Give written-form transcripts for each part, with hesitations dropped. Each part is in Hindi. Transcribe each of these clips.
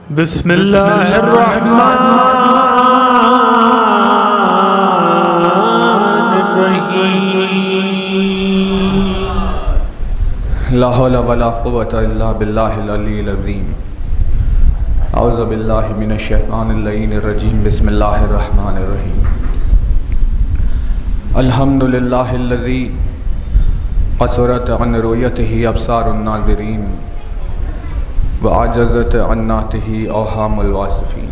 बिस्मिल्लाहिर्रहमानिर्रहीम। ला हौला वला कुव्वता इल्ला बिल्लाहिल अलीय्यिल अज़ीम। औज़ु बिल्लाहि मिनश शैतानिर रजीम। बिस्मिल्लाहिर्रहमानिर्रहीम। अल्हम्दुलिल्लाहिल्लज़ी क़सरत अन रुयतिही अब्सारुन नाज़िरीन व आजज़त अन नातिही औहामुल वासिफ़ीन।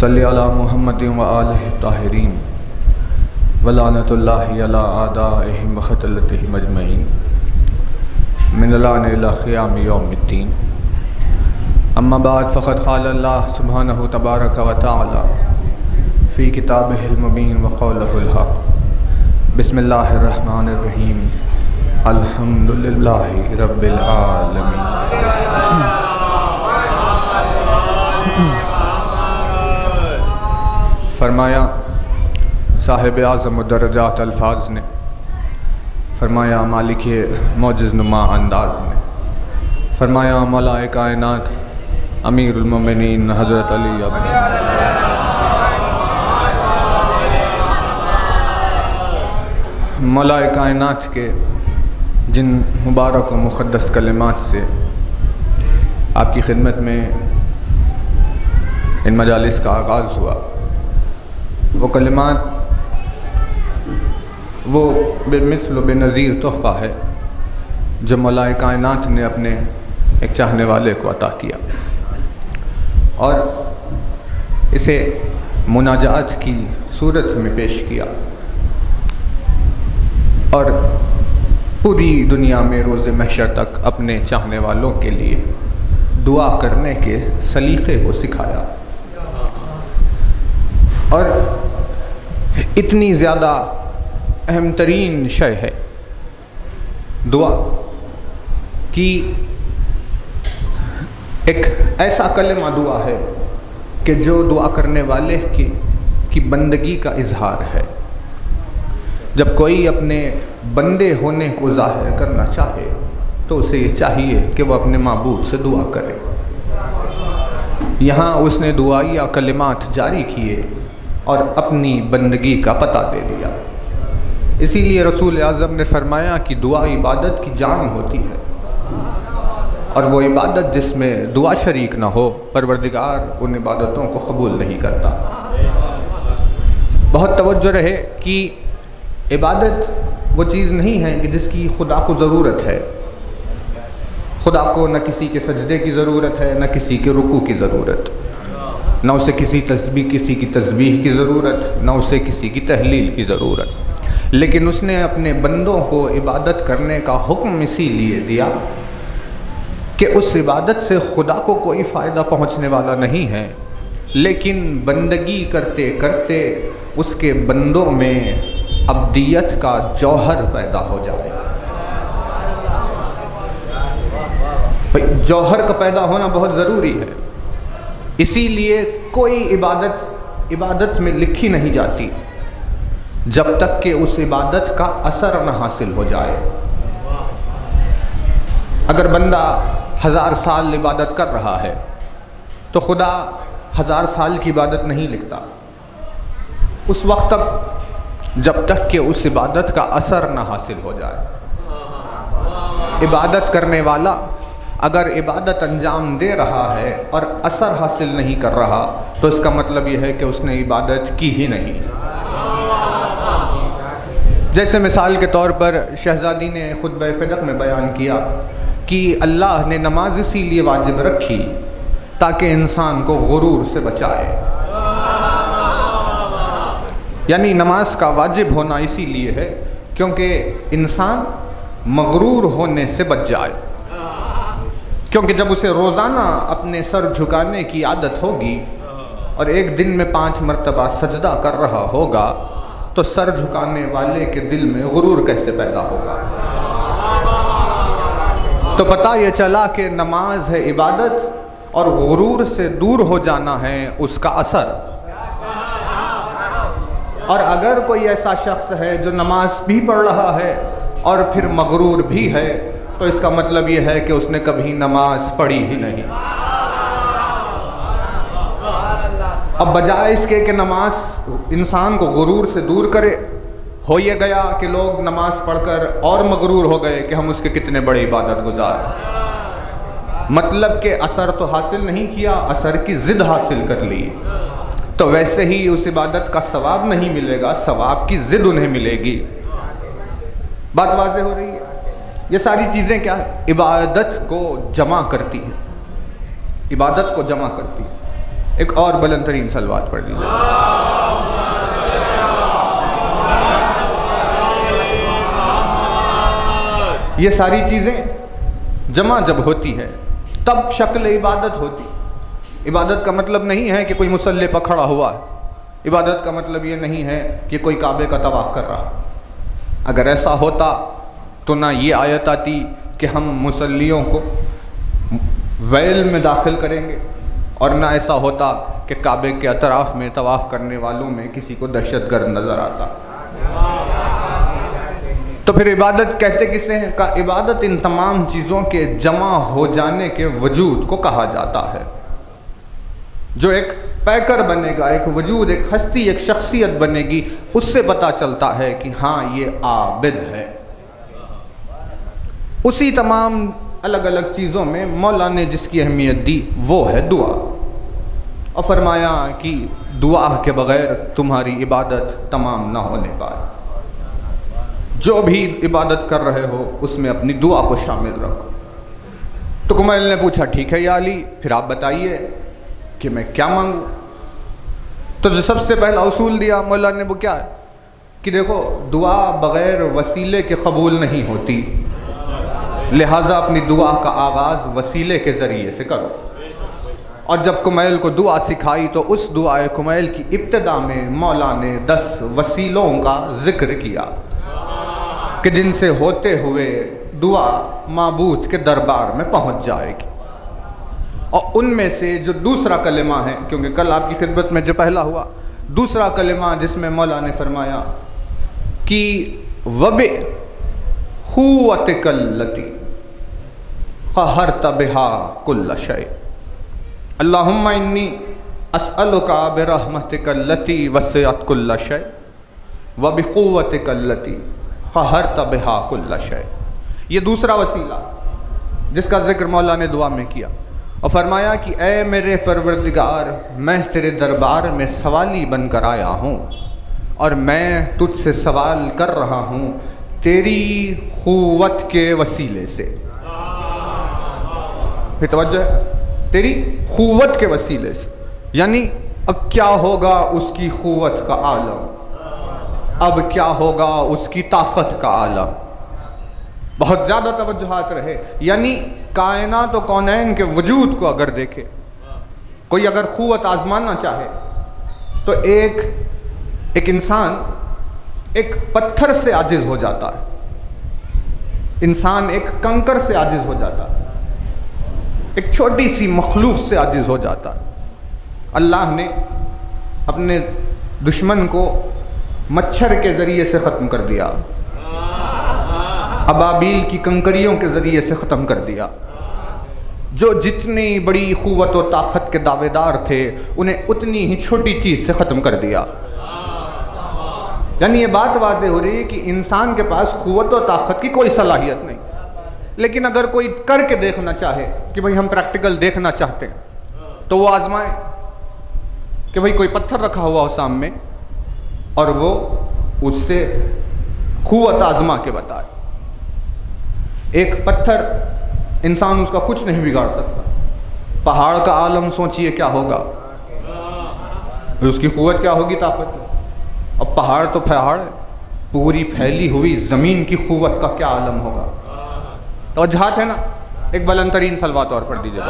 सल्लि अला मुहम्मदिन व आलिहि ताहिरीन व लानतुल्लाहि अला आदाइहिम व क़तलतिहिम अजमईन मिनल आन इला क़ियाम यौमिद्दीन। अम्मा बाद फ़क़द क़ाल अल्लाह सुब्हानहु तबारक व तआला फ़ी किताबिहिल मुबीन व क़ौलुहुल हक़। बिस्मिल्लाहिर्रहमानिर्रहीम। अल्हम्दुलिल्लाहि रब्बिल आलमीन। फरमाया साहिब आज़म दर्जात अल्फाज ने, फरमाया मालिक मौजिज़ नुमा अंदाज ने, फरमाया मौलाए कायनात अमीरुल मोमिनीन हज़रत अली मौलाए कायनात के जिन मुबारक व मुक़द्दस कलिमात से आपकी खिदमत में इन मजालिस का आगाज़ हुआ, वो कलिमात वो बेमिसल बेनज़ीर तोहफ़ा है जो मौलाए कायनात ने अपने एक चाहने वाले को अता किया और इसे मुनाजात की सूरत में पेश किया और पूरी दुनिया में रोज़े महशर तक अपने चाहने वालों के लिए दुआ करने के सलीक़े को सिखाया। और इतनी ज़्यादा अहम तरीन शय है दुआ कि एक ऐसा कलमा दुआ है कि जो दुआ करने वाले की बंदगी का इजहार है। जब कोई अपने बंदे होने को ज़ाहिर करना चाहे तो उसे ये चाहिए कि वह अपने माबूद से दुआ करे। यहाँ उसने दुआया कलिमात जारी किए और अपनी बंदगी का पता दे दिया। इसीलिए रसूल आज़म ने फरमाया कि दुआ इबादत की जान होती है और वो इबादत जिसमें दुआ शरीक ना हो परवरदिगार उन इबादतों को कबूल नहीं करता। बहुत तवज्जो रहे कि इबादत वो चीज़ नहीं है कि जिसकी खुदा को ज़रूरत है। खुदा को न किसी के सजदे की ज़रूरत है, न किसी के रुकू की ज़रूरत, न उसे किसी की तस्बीह की ज़रूरत, न उसे किसी की तहलील की ज़रूरत। लेकिन उसने अपने बंदों को इबादत करने का हुक्म इसीलिए दिया कि उस इबादत से खुदा को कोई फ़ायदा पहुँचने वाला नहीं है, लेकिन बंदगी करते करते उसके बंदों में अब्दियत का जौहर पैदा हो जाए। जौहर का पैदा होना बहुत ज़रूरी है। इसीलिए कोई इबादत में लिखी नहीं जाती जब तक कि उस इबादत का असर न हासिल हो जाए। अगर बंदा 1000 साल इबादत कर रहा है तो खुदा 1000 साल की इबादत नहीं लिखता उस वक्त तक जब तक कि उस इबादत का असर न हासिल हो जाए। इबादत करने वाला अगर इबादत अंजाम दे रहा है और असर हासिल नहीं कर रहा तो इसका मतलब यह है कि उसने इबादत की ही नहीं। जैसे मिसाल के तौर पर शहज़ादी ने खुतबा फ़िदक़ में बयान किया कि अल्लाह ने नमाज इसीलिए वाजिब रखी ताकि इंसान को गुरूर से बचाए। यानी नमाज का वाजिब होना इसीलिए है क्योंकि इंसान मगरूर होने से बच जाए। क्योंकि जब उसे रोज़ाना अपने सर झुकाने की आदत होगी और एक दिन में 5 मरतबा सजदा कर रहा होगा तो सर झुकाने वाले के दिल में गुरूर कैसे पैदा होगा। तो पता ये चला कि नमाज है इबादत और गुरूर से दूर हो जाना है उसका असर। और अगर कोई ऐसा शख्स है जो नमाज भी पढ़ रहा है और फिर मगरूर भी है तो इसका मतलब ये है कि उसने कभी नमाज पढ़ी ही नहीं। अब बजाय इसके कि नमाज इंसान को गुरूर से दूर करे, हो ये गया कि लोग नमाज पढ़कर और मगरूर हो गए कि हम उसके कितने बड़े इबादत गुजार, मतलब के असर तो हासिल नहीं किया, असर की ज़िद हासिल कर ली। तो वैसे ही उस इबादत का सवाब नहीं मिलेगा, सवाब की ज़िद उन्हें मिलेगी। बात वाज़ेह हो रही है। ये सारी चीज़ें क्या है, इबादत को जमा करती है, इबादत को जमा करती है। एक और बुलंद तरीन सलवात पढ़ लीजिए। ये सारी चीज़ें जमा जब होती है तब शक्ल इबादत होती। इबादत का मतलब नहीं है कि कोई मुसल्ले पर खड़ा हुआ है, इबादत का मतलब ये नहीं है कि कोई काबे का तवाफ़ कर रहा। अगर ऐसा होता तो ना ये आयत आती कि हम मुसल्लियों को वैल में दाखिल करेंगे, और ना ऐसा होता कि काबे के अतराफ़ में तवाफ़ करने वालों में किसी को दहशतगर्द नज़र आता। तो फिर इबादत कहते किसे हैं? का इबादत इन तमाम चीज़ों के जमा हो जाने के वजूद को कहा जाता है। जो एक पैकर बनेगा, एक वजूद, एक हस्ती, एक शख्सियत बनेगी, उससे पता चलता है कि हाँ ये आबिद है। उसी तमाम अलग अलग चीज़ों में मौला ने जिसकी अहमियत दी वो है दुआ, और फरमाया कि दुआ के बग़ैर तुम्हारी इबादत तमाम ना होने पाए। जो भी इबादत कर रहे हो उसमें अपनी दुआ को शामिल रखो। तो कुमैल ने पूछा, ठीक है या अली, फिर आप बताइए कि मैं क्या मांगूँ। तो जो सबसे पहला उसूल दिया मौला ने वो क्या है कि देखो, दुआ बग़ैर वसीले के कबूल नहीं होती, लिहाजा अपनी दुआ का आगाज़ वसीले के ज़रिए से करो। और जब कुमैल को दुआ सिखाई तो उस दुआ कुमैल की इब्तिदा में मौला ने 10 वसीलों का ज़िक्र किया कि जिनसे होते हुए दुआ माबूद के दरबार में पहुंच जाएगी। और उनमें से जो दूसरा कलिमा है, क्योंकि कल आपकी खिदमत में जो पहला हुआ, दूसरा कलिमा जिसमें मौला ने फरमाया कि वबे खुव्वतिकल्लती क़हरत बिहा कुल्ल शै, अल्लाहुम्मा इन्नी अस्अलुका बिरहमतिकल्लती वसिअत कुल्ल शै व बिक़ुव्वतिकल्लती क़हरत बिहा कुल्ल शै। ये दूसरा वसीला जिसका ज़िक्र मौला ने दुआ में किया, और फरमाया कि ए मेरे परवरदिगार, मैं तेरे दरबार में सवाली बनकर आया हूँ और मैं तुझसे सवाल कर रहा हूँ तेरी क़ुव्वत के वसीले से। फिर तवज्जो है, तेरी क़ुव्वत के वसीले से, यानी अब क्या होगा उसकी क़ुव्वत का आलम, अब क्या होगा उसकी ताकत का आलम। बहुत ज़्यादा तवज्जुहात रहे, यानी कायनात और कौनैन के वजूद को अगर देखे कोई, अगर क़ुव्वत आजमाना चाहे तो एक इंसान एक पत्थर से आजिज़ हो जाता है, इंसान एक कंकर से आजिज़ हो जाता है, एक छोटी सी मखलूक से आजिज़ हो जाता है। अल्लाह ने अपने दुश्मन को मच्छर के ज़रिए से ख़त्म कर दिया, अबाबील की कंकरियों के ज़रिए से ख़त्म कर दिया। जो जितनी बड़ी क़ुव्वत और ताकत के दावेदार थे उन्हें उतनी ही छोटी चीज़ से ख़त्म कर दिया। यानी ये बात वाज़ेह हो रही है कि इंसान के पास क़ुव्वत और ताकत की कोई सलाहियत नहीं, लेकिन अगर कोई करके देखना चाहे कि भाई हम प्रैक्टिकल देखना चाहते हैं तो वो आजमाए कि भाई कोई पत्थर रखा हुआ हो सामने और वो उससे क़ुव्वत आजमा के बताए। एक पत्थर इंसान उसका कुछ नहीं बिगाड़ सकता, पहाड़ का आलम सोचिए क्या होगा, उसकी क़ुव्वत क्या होगी, ताकत। अब पहाड़ तो पहाड़ है, पूरी फैली हुई ज़मीन की क़ुव्वत का क्या आलम होगा। तो जहात है ना, एक बुलंद तरीन सलवात और पढ़ दीजिए।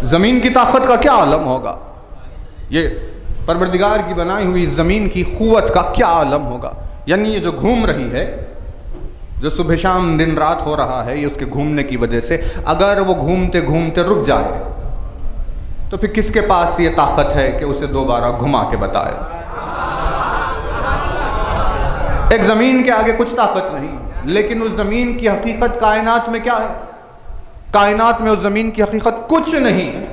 ज़मीन की ताकत का क्या आलम होगा, ये परवरदिगार की बनाई हुई ज़मीन की क़ुव्वत का क्या आलम होगा। यानी ये जो घूम रही है, जो सुबह शाम दिन रात हो रहा है, ये उसके घूमने की वजह से, अगर वो घूमते घूमते रुक जाए तो फिर किसके पास ये ताकत है कि उसे दोबारा घुमा के बताए। एक ज़मीन के आगे कुछ ताकत नहीं, लेकिन उस ज़मीन की हकीकत कायनात में क्या है, कायनात में उस ज़मीन की हकीकत कुछ नहीं है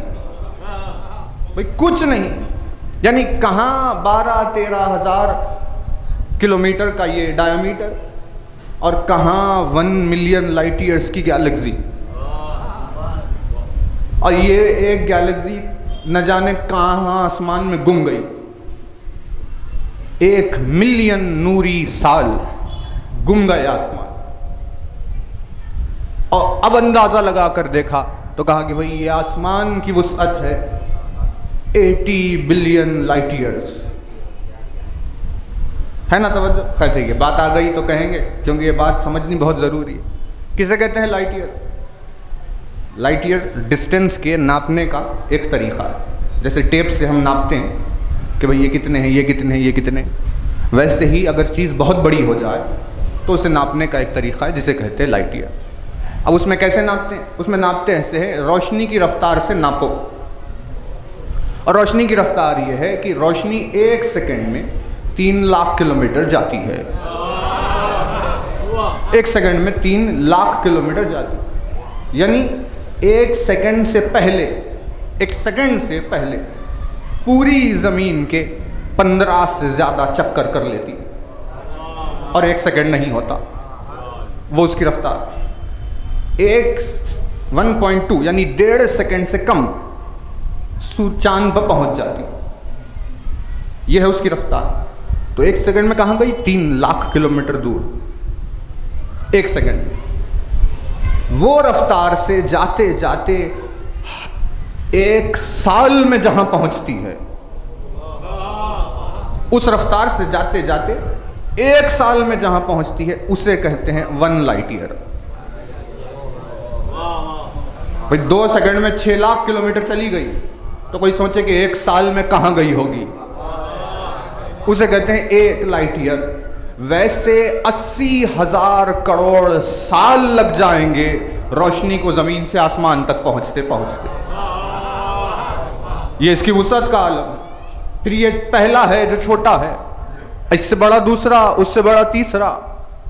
भाई, कुछ नहीं। यानी कहाँ 12-13 हज़ार किलोमीटर का ये डायमीटर और कहाँ 1 मिलियन लाइट ईयर्स की गैलेक्सी, और ये एक गैलेक्सी न जाने कहाँ आसमान में गुम गई। 1 मिलियन नूरी साल गुम गए आसमान। और अब अंदाजा लगा कर देखा तो कहा कि भाई ये आसमान की वुसअत है 80 बिलियन लाइट ईयर्स, है ना तवज्जो। खैर ठीक है, बात आ गई तो कहेंगे, क्योंकि ये बात समझनी बहुत ज़रूरी है। किसे कहते हैं light year? Light year distance के नापने का एक तरीक़ा है। जैसे टेप से हम नापते हैं कि भाई ये कितने हैं, ये कितने हैं, ये कितने हैं, वैसे ही अगर चीज़ बहुत बड़ी हो जाए तो उसे नापने का एक तरीक़ा है जिसे कहते हैं लाइट ईयर। अब उसमें कैसे नापते हैं? उसमें नापते ऐसे है, रोशनी की रफ्तार से नापो। और रोशनी की रफ्तार ये है कि रोशनी 1 सेकंड में 3 लाख किलोमीटर जाती है। 1 सेकंड में 3 लाख किलोमीटर जाती है। यानी 1 सेकंड से पहले, 1 सेकंड से पहले पूरी ज़मीन के 15 से ज़्यादा चक्कर कर लेती है। और 1 सेकंड नहीं होता वो उसकी रफ्तार। 1.2 यानी 1.5 सेकंड से कम चांद पर पहुंच जाती, यह है उसकी रफ्तार। तो 1 सेकंड में कहाँ गई? 3 लाख किलोमीटर दूर 1 सेकंड में। वो रफ्तार से जाते जाते 1 साल में जहां पहुंचती है, उस रफ्तार से जाते जाते 1 साल में जहां पहुंचती है उसे कहते हैं 1 लाइट ईयर। भाई 2 सेकंड में 6 लाख किलोमीटर चली गई तो कोई सोचे कि 1 साल में कहां गई होगी, उसे कहते हैं 1 लाइट ईयर। वैसे 80,000 करोड़ साल लग जाएंगे रोशनी को जमीन से आसमान तक पहुंचते पहुंचते। ये इसकी वुसअत का आलम है। फिर ये पहला है जो छोटा है, इससे बड़ा दूसरा, उससे बड़ा तीसरा,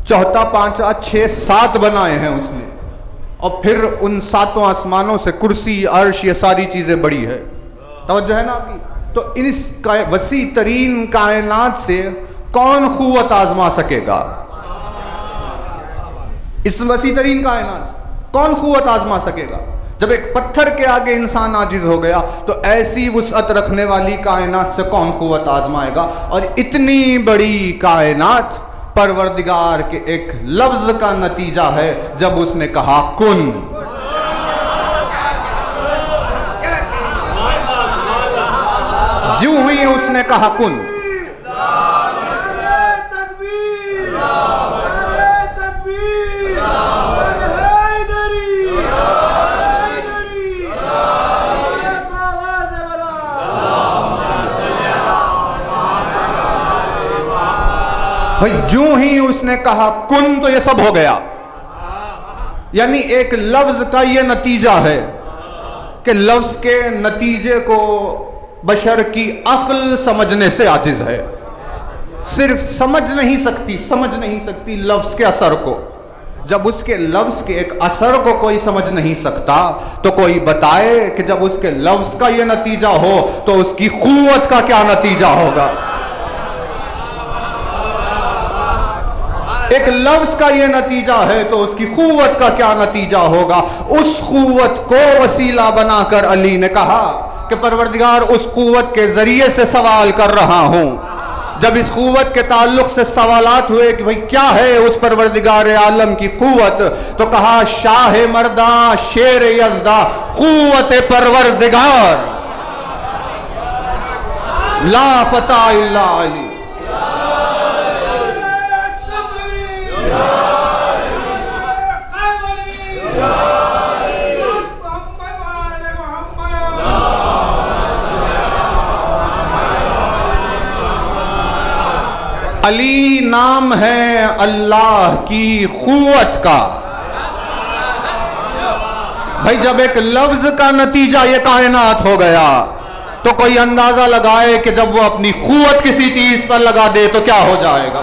चौथा, पांचवा, 6, 7 बनाए हैं उसने। और फिर उन 7 आसमानों से कुर्सी, अर्श, ये सारी चीजें बड़ी है। तवज्जो है ना आपकी? तो इस वसी तरीन कायनात से कौन क़ुव्वत आजमा सकेगा? इस वसी तरीन कायनात से कौन क़ुव्वत आजमा सकेगा? जब एक पत्थर के आगे इंसान आजिज हो गया तो ऐसी वुसअत रखने वाली कायनात से कौन क़ुव्वत आजमाएगा? और इतनी बड़ी कायनात परवरदिगार के एक लफ्ज का नतीजा है जब उसने कहा कुन। यूं ही उसने कहा कुन। भाई यूं ही उसने कहा कुन तो ये सब हो गया। यानी एक लफ्ज का ये नतीजा है कि लफ्ज के नतीजे को बशर की अक्ल समझने से आजिज है। सिर्फ समझ नहीं सकती लफ्ज के असर को। जब उसके लफ्ज के एक असर को कोई समझ नहीं सकता तो कोई बताए कि जब उसके लफ्ज का ये नतीजा हो तो उसकी क़ुव्वत का क्या नतीजा होगा। एक लफ्ज का ये नतीजा है तो उसकी क़ुव्वत का क्या नतीजा होगा। उस क़ुव्वत को वसीला बनाकर अली ने कहा कि परवरदिगार उस क़ुव्वत के जरिए से सवाल कर रहा हूं। जब इस क़ुव्वत के ताल्लुक से सवालात हुए कि भाई क्या है उस परवरदिगार आलम की क़ुव्वत, तो कहा शाह मर्दा शेर यज़दा क़ुव्वत परवरदिगार ला फता इल्ला अली। अली नाम है अल्लाह की क़ुव्वत का। भाई जब एक लफ्ज का नतीजा ये कायनात हो गया तो कोई अंदाजा लगाए कि जब वो अपनी क़ुव्वत किसी चीज पर लगा दे तो क्या हो जाएगा।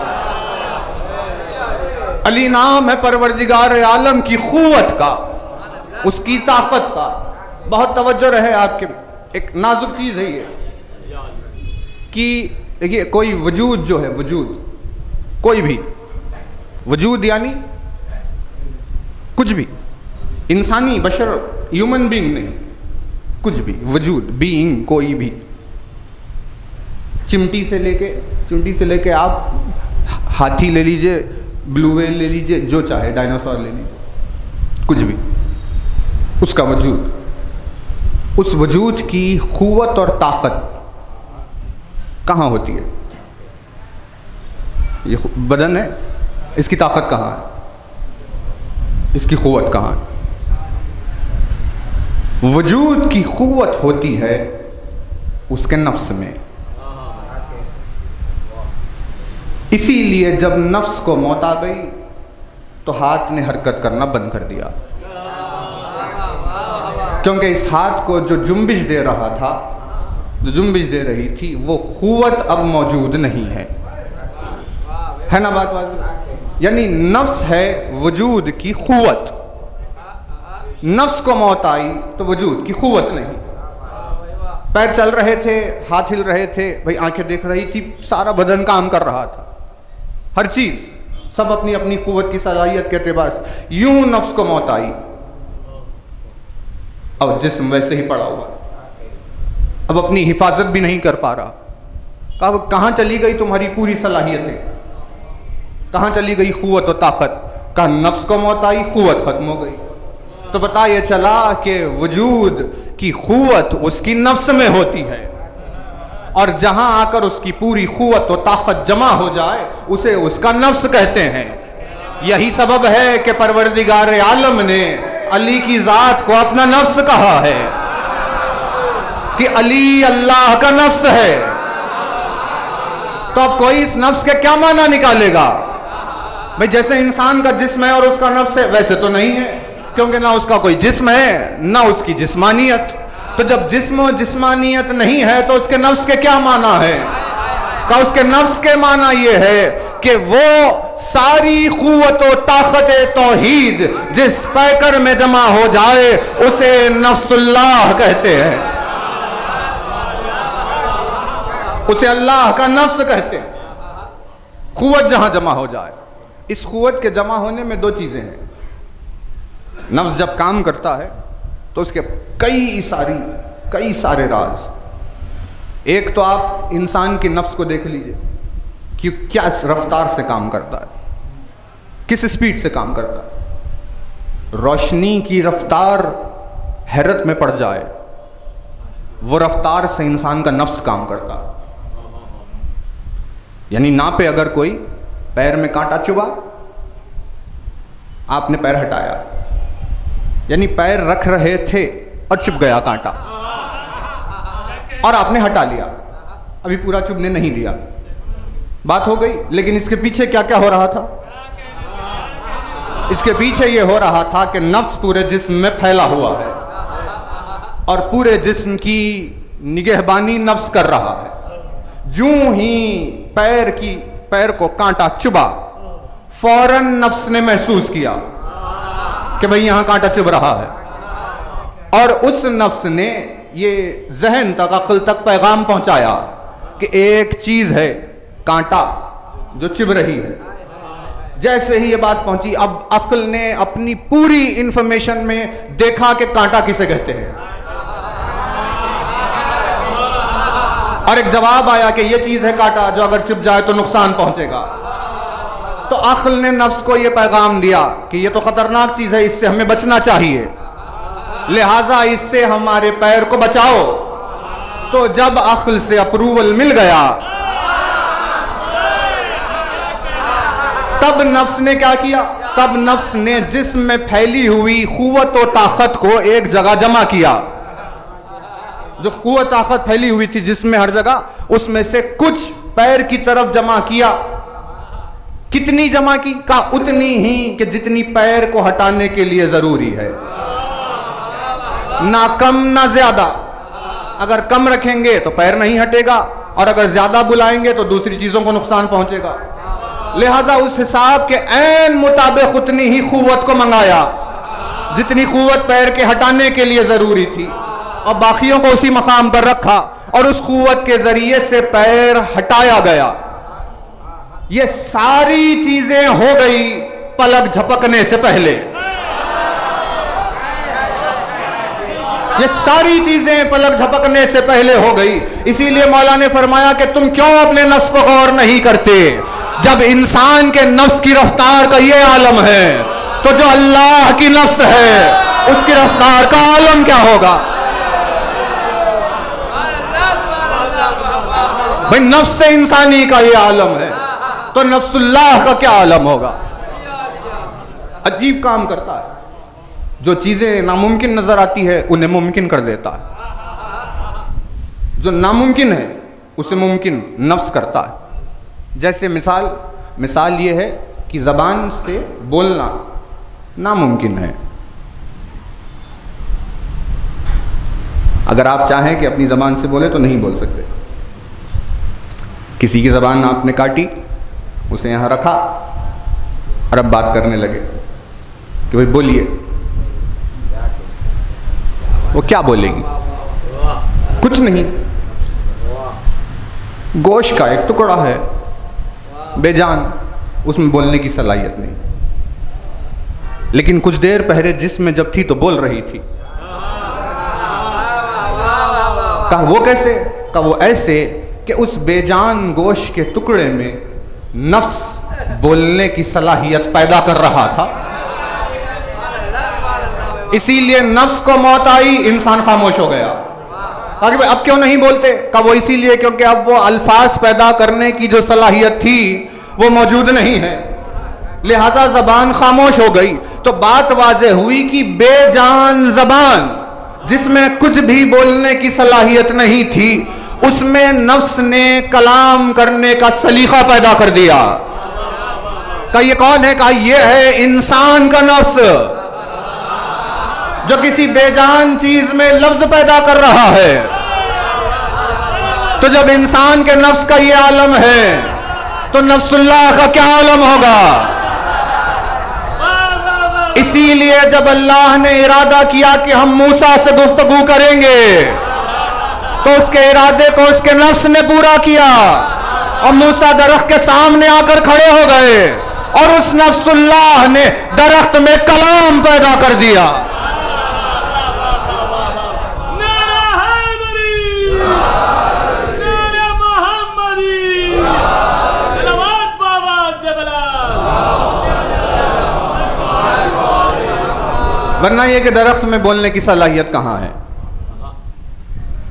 अली नाम है परवरदिगार आलम की क़ुव्वत का। उसकी ताकत का बहुत तवज्जो रहे आपके। एक नाजुक चीज़ है ये कि देखिए, कोई वजूद जो है, वजूद कोई भी वजूद यानी कुछ भी, इंसानी बशर ह्यूमन बीइंग नहीं, कुछ भी वजूद बीइंग कोई भी, चिमटी से लेके आप हाथी ले लीजिए, ब्लू व्हेल ले लीजिए, जो चाहे डायनासोर ले लीजिए, कुछ भी, उसका वजूद, उस वजूद की क़ुव्वत और ताकत कहाँ होती है? ये बदन है, इसकी ताकत कहाँ है? इसकी क़ुव्वत कहाँ है? वजूद की क़ुव्वत होती है उसके नफ्स में। इसीलिए जब नफ्स को मौत आ गई तो हाथ ने हरकत करना बंद कर दिया, क्योंकि इस हाथ को जो जुम्बिश दे रहा था, जो जुम्बिश दे रही थी, वो क़ुव्वत अब मौजूद नहीं है ना बात? यानी नफ्स है वजूद की क़ुव्वत। नफ्स को मौत आई तो वजूद की क़ुव्वत नहीं। पैर चल रहे थे, हाथ हिल रहे थे, भाई आंखें देख रही थी, सारा बदन काम कर रहा था, हर चीज़, सब अपनी अपनी क़ुव्वत की सलाहियत के एतबार से। यूं नफ्स को मौत आई, अब जिस्म वैसे ही पड़ा हुआ, अब अपनी हिफाजत भी नहीं कर पा रहा। कहाँ चली गई तुम्हारी पूरी सलाहियतें? कहाँ चली गई क़ुव्वत और ताकत? कहा नफ्स को मौत आई, क़ुव्वत ख़त्म हो गई। तो पता ये चला कि वजूद की क़ुव्वत उसकी नफ्स में होती है, और जहां आकर उसकी पूरी क़ुव्वत और ताकत जमा हो जाए उसे उसका नफ्स कहते हैं। यही सबब है कि परवरदिगार आलम ने अली की ज़ात को अपना नफ्स कहा है कि अली अल्लाह का नफ्स है। तो अब कोई इस नफ्स के क्या माना निकालेगा? भाई जैसे इंसान का जिस्म है और उसका नफ्स है, वैसे तो नहीं है, क्योंकि ना उसका कोई जिस्म है ना उसकी जिस्मानियत। तो जब जिस्म और जिस्मानियत नहीं है तो उसके नफ्स के क्या माना है? का उसके नफ्स के माना ये है कि वो सारी क़ुव्वत और ताकत तौहीद जिस पैकर में जमा हो जाए उसे नफ्सुल्लाह कहते हैं, उसे अल्लाह का नफ्स कहते हैं। क़ुव्वत जहां जमा हो जाए। इस क़ुव्वत के जमा होने में दो चीज़ें हैं। नफ्स जब काम करता है तो उसके कई सारे राज। एक तो आप इंसान के नफ्स को देख लीजिए कि क्या रफ्तार से काम करता है, किस स्पीड से काम करता है। रोशनी की रफ्तार हैरत में पड़ जाए, वो रफ्तार से इंसान का नफ्स काम करता है। यानी नापे, अगर कोई पैर में कांटा चुभा, आपने पैर हटाया, यानी पैर रख रहे थे और चुभ गया कांटा, और आपने हटा लिया, अभी पूरा चुभने नहीं दिया, बात हो गई। लेकिन इसके पीछे क्या क्या हो रहा था? इसके पीछे ये हो रहा था कि नफ्स पूरे जिस्म में फैला हुआ है और पूरे जिस्म की निगहबानी नफ्स कर रहा है। जूं ही पैर को कांटा चुभा, फौरन नफ्स ने महसूस किया कि भाई यहां कांटा चुभ रहा है, और उस नफ्स ने ये जहन तक, अक्ल तक पैगाम पहुंचाया कि एक चीज है कांटा जो चुभ रही है। जैसे ही ये बात पहुंची, अब अक्ल ने अपनी पूरी इंफॉर्मेशन में देखा कि कांटा किसे कहते हैं, और एक जवाब आया कि ये चीज है कांटा जो अगर चुभ जाए तो नुकसान पहुंचेगा। तो अक्ल ने नफ्स को ये पैगाम दिया कि ये तो खतरनाक चीज है, इससे हमें बचना चाहिए, लिहाजा इससे हमारे पैर को बचाओ। तो जब अक्ल से अप्रूवल मिल गया, तब नफ्स ने क्या किया? तब नफ्स ने जिस्म में फैली हुई क़ुव्वत और ताकत को एक जगह जमा किया। जो क़ुव्वत ताकत फैली हुई थी जिसमें हर जगह, उसमें से कुछ पैर की तरफ जमा किया। कितनी जमा की? का उतनी ही कि जितनी पैर को हटाने के लिए जरूरी है, ना कम ना ज्यादा। अगर कम रखेंगे तो पैर नहीं हटेगा, और अगर ज्यादा बुलाएंगे तो दूसरी चीजों को नुकसान पहुंचेगा। लिहाजा उस हिसाब के ऐन मुताबिक उतनी ही क़ुव्वत को मंगाया। जितनी क़ुव्वत पैर के हटाने के लिए ज़रूरी थी, और बाकियों को उसी मकाम पर रखा और उस क़ुव्वत के ज़रिए से पैर हटाया गया। ये सारी चीज़ें हो गई पलक झपकने से पहले। ये सारी चीजें पलक झपकने से पहले हो गई। इसीलिए मौला ने फरमाया कि तुम क्यों अपने नफ्स पर गौर नहीं करते? जब इंसान के नफ्स की रफ्तार का ये आलम है, तो जो अल्लाह की नफ्स है उसकी रफ्तार का आलम क्या होगा? भाई नफ्स इंसानी का ये आलम है, तो नफ्सुल्लाह का क्या आलम होगा? अजीब काम करता है। जो चीज़ें नामुमकिन नज़र आती है उन्हें मुमकिन कर देता है, जो नामुमकिन है उसे मुमकिन नफ्स करता है। जैसे मिसाल ये है कि ज़बान से बोलना नामुमकिन है। अगर आप चाहें कि अपनी ज़बान से बोले तो नहीं बोल सकते। किसी की ज़बान आपने काटी, उसे यहाँ रखा और अब बात करने लगे कि भाई बोलिए, वो क्या बोलेगी? कुछ नहीं। गोश्त का एक टुकड़ा है बेजान, उसमें बोलने की सलाहियत नहीं, लेकिन कुछ देर पहले जिसमें जब थी तो बोल रही थी। कहा वो कैसे? कहा वो ऐसे कि उस बेजान गोश्त के टुकड़े में नफ्स बोलने की सलाहियत पैदा कर रहा था, इसीलिए नफ्स को मौत आई, इंसान खामोश हो गया। कहा कि भाई अब क्यों नहीं बोलते? कहा वो इसीलिए क्योंकि अब वो अल्फाज पैदा करने की जो सलाहियत थी वो मौजूद नहीं है, लिहाजा जबान खामोश हो गई। तो बात वाज़ेह हुई कि बेजान जबान जिसमें कुछ भी बोलने की सलाहियत नहीं थी, उसमें नफ्स ने कलाम करने का सलीका पैदा कर दिया। कहा ये कौन है? कहा ये है इंसान का नफ्स, जो किसी बेजान चीज में लफ्ज पैदा कर रहा है। तो जब इंसान के नफ्स का ये आलम है, तो नफ्सुल्लाह का क्या आलम होगा? इसीलिए जब अल्लाह ने इरादा किया कि हम मूसा से गुफ्तगू करेंगे, तो उसके इरादे को उसके नफ्स ने पूरा किया और मूसा दरख्त के सामने आकर खड़े हो गए और उस नफ्सुल्लाह ने दरख्त में कलाम पैदा कर दिया। वरना ये कि दरख्त में बोलने की सलाहियत कहाँ है?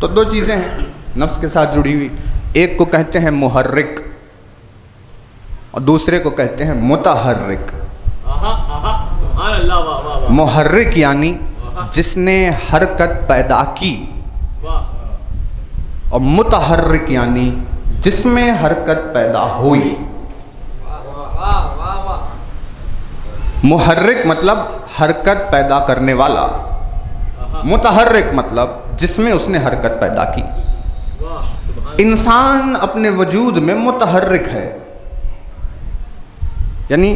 तो दो चीज़ें हैं नफ्स के साथ जुड़ी हुई, एक को कहते हैं मुहर्रिक और दूसरे को कहते हैं मुतहर्रिक। मुहर्रिक यानी जिसने हरकत पैदा की, और मुतहर्रिक यानी जिसमें हरकत पैदा हुई। मुहर्रिक मतलब हरकत पैदा करने वाला, मुतहर्रिक मतलब जिसमें उसने हरकत पैदा की। इंसान अपने वजूद में मुतहर्रिक है, यानी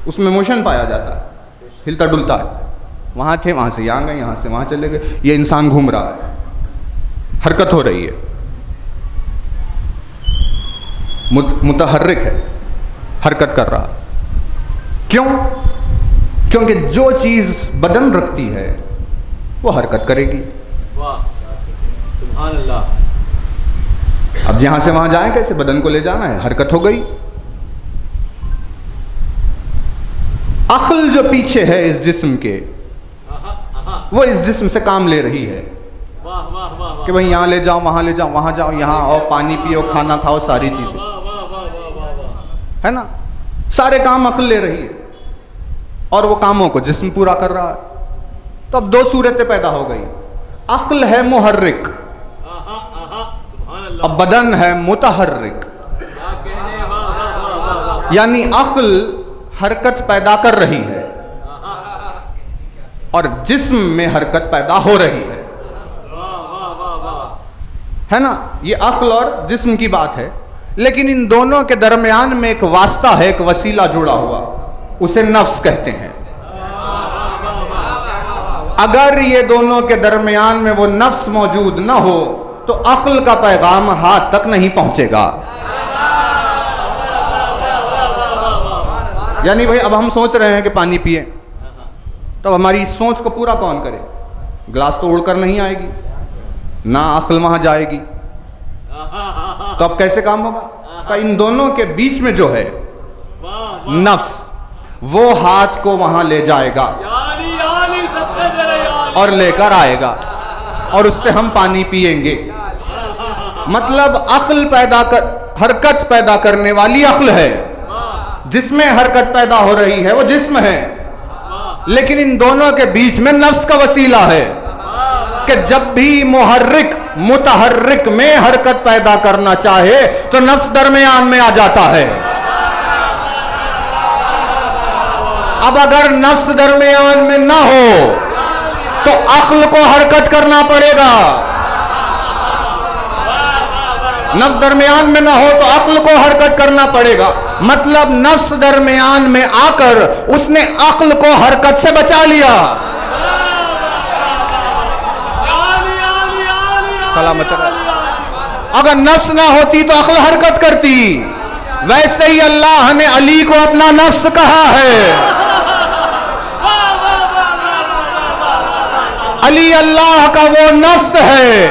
उसमें मोशन पाया जाता है, हिलता डुलता है। वहाँ थे, वहाँ से यहाँ गए, यहाँ से वहाँ चले गए। ये इंसान घूम रहा है, हरकत हो रही है, मुतहर्रिक है, हरकत कर रहा। क्यों? क्योंकि जो चीज़ बदन रखती है वो हरकत करेगी। वाह, सुभान अल्लाह। अब यहाँ से वहाँ जाएं कैसे? बदन को ले जाना है, हरकत हो गई। अक्ल जो पीछे है इस जिस्म के, वो इस जिस्म से काम ले रही है कि भाई यहाँ ले जाओ, वहाँ ले जाओ, वहाँ जाओ, यहाँ आओ, पानी पियो, खाना खाओ, सारी चीज़ें है ना, सारे काम अक्ल ले रही है और वो कामों को जिस्म पूरा कर रहा है। तो अब दो सूरतें पैदा हो गई, अक्ल है मुहर्रिक और बदन है मुतहर्रिक। यानी अक्ल हरकत पैदा कर रही है और जिस्म में हरकत पैदा हो रही है ना। ये अक्ल और जिस्म की बात है, लेकिन इन दोनों के दरमियान में एक वास्ता है, एक वसीला जुड़ा हुआ, उसे नफ्स कहते हैं। अगर ये दोनों के दरमियान में वो नफ्स मौजूद न हो तो अक्ल का पैगाम हाथ तक नहीं पहुंचेगा। यानी भाई अब हम सोच रहे हैं कि पानी पिए, तो हमारी इस सोच को पूरा कौन करे? गिलास तो उड़कर नहीं आएगी, ना अक्ल वहां जाएगी, तो अब कैसे काम होगा? तो इन दोनों के बीच में जो है नफ्स, वो हाथ को वहां ले जाएगा और लेकर आएगा और उससे हम पानी पिएंगे। मतलब अक्ल पैदा कर, हरकत पैदा करने वाली अक्ल है, जिसमें हरकत पैदा हो रही है वो जिस्म है, लेकिन इन दोनों के बीच में नफ्स का वसीला है कि जब भी मुहर्रिक मुतहर्रिक में हरकत पैदा करना चाहे तो नफ्स दरमियान में आ जाता है। अब अगर नफ्स दरमियान में ना हो तो अक्ल को हरकत करना पड़ेगा। नफ्स दरमियान में ना हो तो अक्ल को हरकत करना पड़ेगा। मतलब नफ्स दरमियान में आकर उसने अक्ल को हरकत से बचा लिया। सलामत। अगर नफ्स ना होती तो अक्ल हरकत करती। वैसे ही अल्लाह ने अली को अपना नफ्स कहा है। अली अल्लाह का वो नफ्स है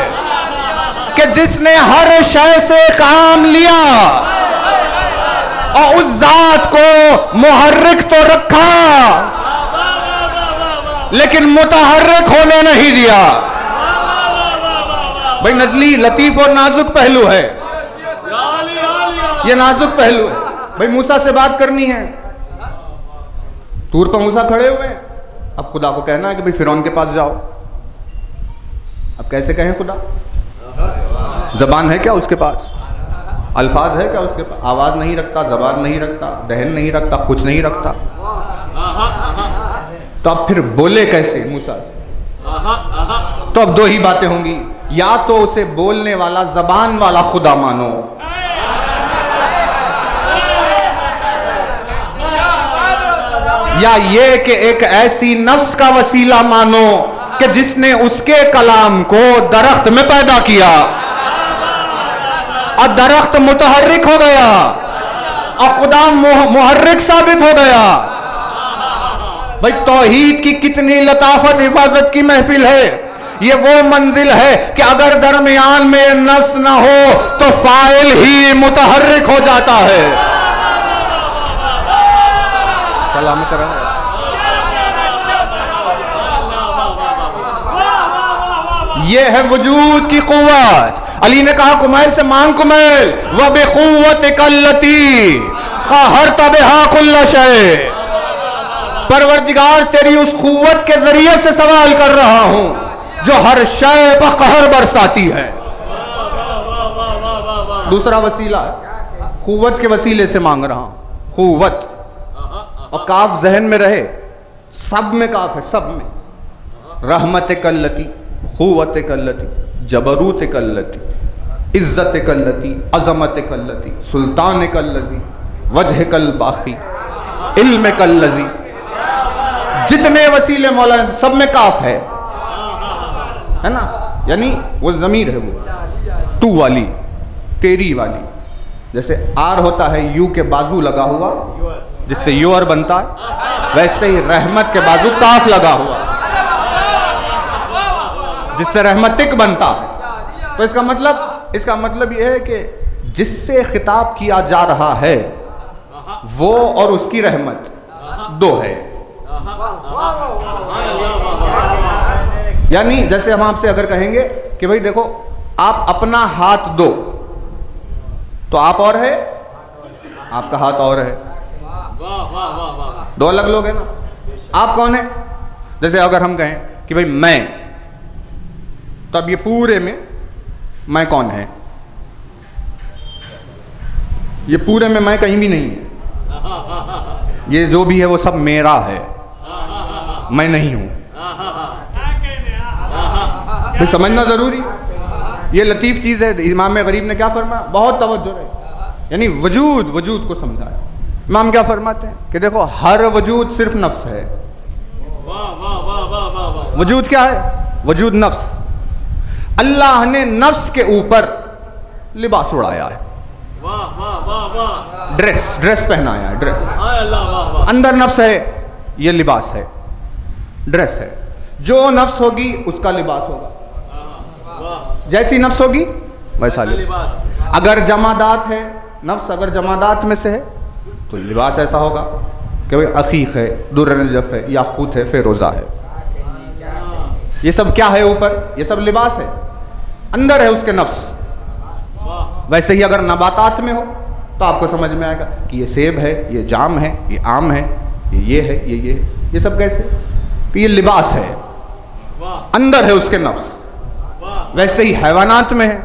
कि जिसने हर शय से काम लिया और उस जात को मुहर्रिक तो रखा लेकिन मुतहर्रिक होने नहीं दिया। भाई नजली लतीफ और नाजुक पहलू है, ये नाजुक पहलू है। भाई मूसा से बात करनी है, तूर पर मूसा खड़े हुए हैं, अब खुदा को कहना है कि भाई फिरौन के पास जाओ। अब कैसे कहें खुदा? जबान है क्या उसके पास? अल्फाज है क्या उसके पास? आवाज नहीं रखता, जबान नहीं रखता, दहन नहीं रखता, कुछ नहीं रखता, तो अब फिर बोले कैसे मूसा से? तो अब दो ही बातें होंगी, या तो उसे बोलने वाला जबान वाला खुदा मानो, या ये कि एक ऐसी नफ्स का वसीला मानो कि जिसने उसके कलाम को दरख्त में पैदा किया और दरख्त मुतहर्रिक हो गया और खुदा मुहर्रिक साबित हो गया। भाई तौहीद की कितनी लताफत हिफाजत की महफिल है। ये वो मंजिल है कि अगर दरमियान में नफ्स ना हो तो फाइल ही मुतहर्रिक हो जाता है। सलामत रहो। ये है वजूद की कुव्वत। अली ने कहा कुमैल से मांग कुमैल, व बेकुव्वत कल्लती हर तबहा कुल्ल शय। परवरदिगार तेरी उस कुव्वत के जरिए से सवाल कर रहा हूं जो हर शय पर कहर बरसाती है। दूसरा वसीला है, कुव्वत के वसीले से मांग रहा हूं, कुव्वत। और काफ जहन में रहे, सब में काफ है, सब में। रहमत कल्लती, कुव्वत कल्लती, जबरूत कल्लती, इज्जत कल्लती, अजमत कल्लती, सुल्तान कल्लती, वजह कल बाकी, इल्म कल्लजी। जितने वसीले मौलाना सब में काफ है ना, यानी वो जमीर है, वो तू वाली, तेरी वाली। जैसे आर होता है यू के बाजू लगा हुआ जिससे योर बनता है, वैसे ही रहमत के बाजू काफ लगा हुआ जिससे रहमतिक बनता है। तो इसका मतलब यह है कि जिससे खिताब किया जा रहा है वो और उसकी रहमत दो है। यानी जैसे हम आपसे अगर कहेंगे कि भाई देखो आप अपना हाथ दो, तो आप और है, आपका हाथ और है, दो अलग लोग हैं ना। आप कौन है? जैसे अगर हम कहें कि भाई मैं, तब ये पूरे में मैं कौन है? ये पूरे में मैं कहीं भी नहीं है, ये जो भी है वो सब मेरा है, मैं नहीं हूं। भाई समझना जरूरी, ये लतीफ चीज है। इमाम गरीब ने क्या फरमाया, बहुत तवज्जो है, यानी वजूद को समझाया। इमाम क्या फरमाते हैं कि देखो हर वजूद सिर्फ नफ्स है, वजूद क्या है? वजूद नफ्स। अल्लाह ने नफ्स के ऊपर लिबास उड़ाया है, ड्रेस पहनाया है, ड्रेस। अंदर नफ्स है, ये लिबास है, ड्रेस है। जो नफ्स होगी उसका लिबास होगा, जैसी नफ्स होगी वैसा लिबास। अगर जमादात है नफ्स, अगर जमादात में से है तो लिबास ऐसा होगा कि भाई अकीक है, दुर्र-नजफ है, याकूत है, फेरोज़ा है। ये सब क्या है ऊपर? ये सब लिबास है, अंदर है उसके नफ्स। वैसे ही अगर नबातात में हो तो आपको समझ में आएगा कि ये सेब है, ये जाम है, ये आम है, ये है, ये सब कैसे? तो ये लिबास है, अंदर है उसके नफ्स। वैसे ही हैवानात में है,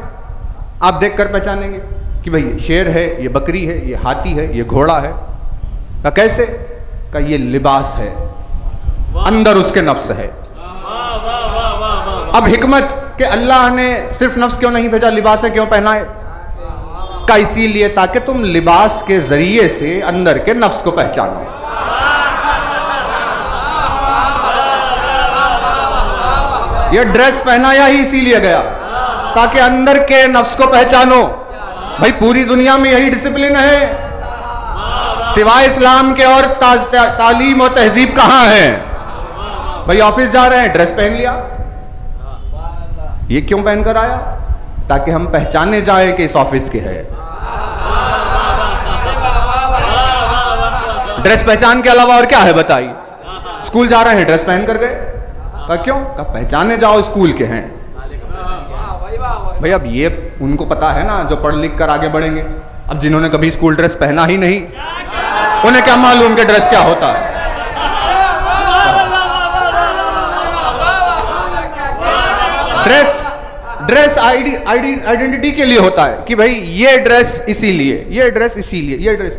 आप देखकर पहचानेंगे कि भाई ये शेर है, ये बकरी है, ये हाथी है, ये घोड़ा है। का कैसे? का ये लिबास है, अंदर उसके नफ्स है। अब हिकमत कि अल्लाह ने सिर्फ नफ्स क्यों नहीं भेजा, लिबास है क्यों पहनाए? का इसीलिए ताकि तुम लिबास के जरिए से अंदर के नफ्स को पहचानो। ये ड्रेस पहनाया ही इसीलिए गया ताकि अंदर के नफ्स को पहचानो। भाई पूरी दुनिया में यही डिसिप्लिन है, सिवाय इस्लाम के और तालीम और तहजीब कहाँ है? भाई ऑफिस जा रहे हैं, ड्रेस पहन लिया। ये क्यों पहनकर आया? ताकि हम पहचाने जाए कि इस ऑफिस के है। ड्रेस पहचान के अलावा और क्या है बताइए? स्कूल जा रहे हैं, ड्रेस पहन कर गए। का क्यों? का पहचाने जाओ स्कूल के हैं। भाई अब ये उनको पता है ना जो पढ़ लिख कर आगे बढ़ेंगे। अब जिन्होंने कभी स्कूल ड्रेस पहना ही नहीं, उन्हें क्या मालूम कि ड्रेस क्या होता है? ड्रेस आइडेंटिटी के लिए होता है कि भाई ये ड्रेस इसीलिए, ये ड्रेस इसीलिए, ये ड्रेस।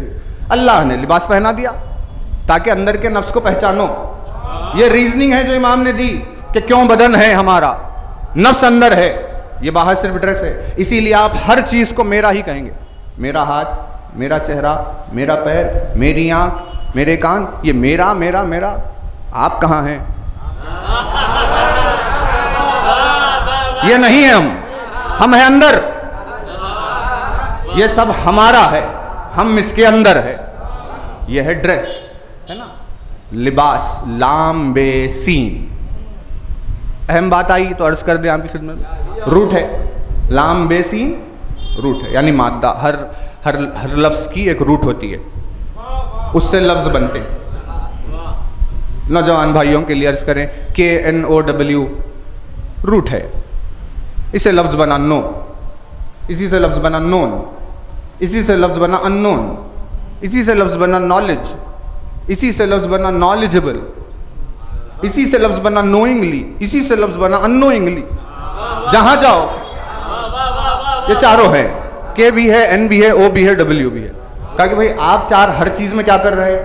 अल्लाह ने लिबास पहना दिया ताकि अंदर के नफ्स को पहचानो। ये रीजनिंग है जो इमाम ने दी कि क्यों बदन है हमारा, नफ्स अंदर है, ये बाहर सिर्फ ड्रेस है। इसीलिए आप हर चीज को मेरा ही कहेंगे। मेरा हाथ, मेरा चेहरा, मेरा पैर, मेरी आंख, मेरे कान, ये मेरा मेरा मेरा। आप कहाँ हैं? ये नहीं है हम हैं अंदर। ये सब हमारा है, हम इसके अंदर है। ये है ड्रेस, है ना, लिबास, लाम बे सीन। अहम बात आई तो अर्ज कर दें आपकी खिदमत में। रूट है, लाम बे सीन रूट है, यानी मादा। हर लफ्ज की एक रूट होती है, उससे लफ्ज बनते हैं। नौजवान भाइयों के लिए अर्ज करें, KNOW रूट है। इसे लफ्ज बना नो, इसी से लफ्ज बना नोन, इसी से लफ्ज बना अननोन, इसी से लफ्ज बना नॉलेज, इसी से लफ्ज बना नॉलेजेबल, इसी से लफ्ज बना नोइंगली, इसी से लफ्ज बना अननोइंगली। जहां जाओ ये चारों हैं, के भी है, एन भी है, ओ भी है, डब्ल्यू भी है। कहा कि भाई आप चार हर चीज में क्या कर रहे हैं?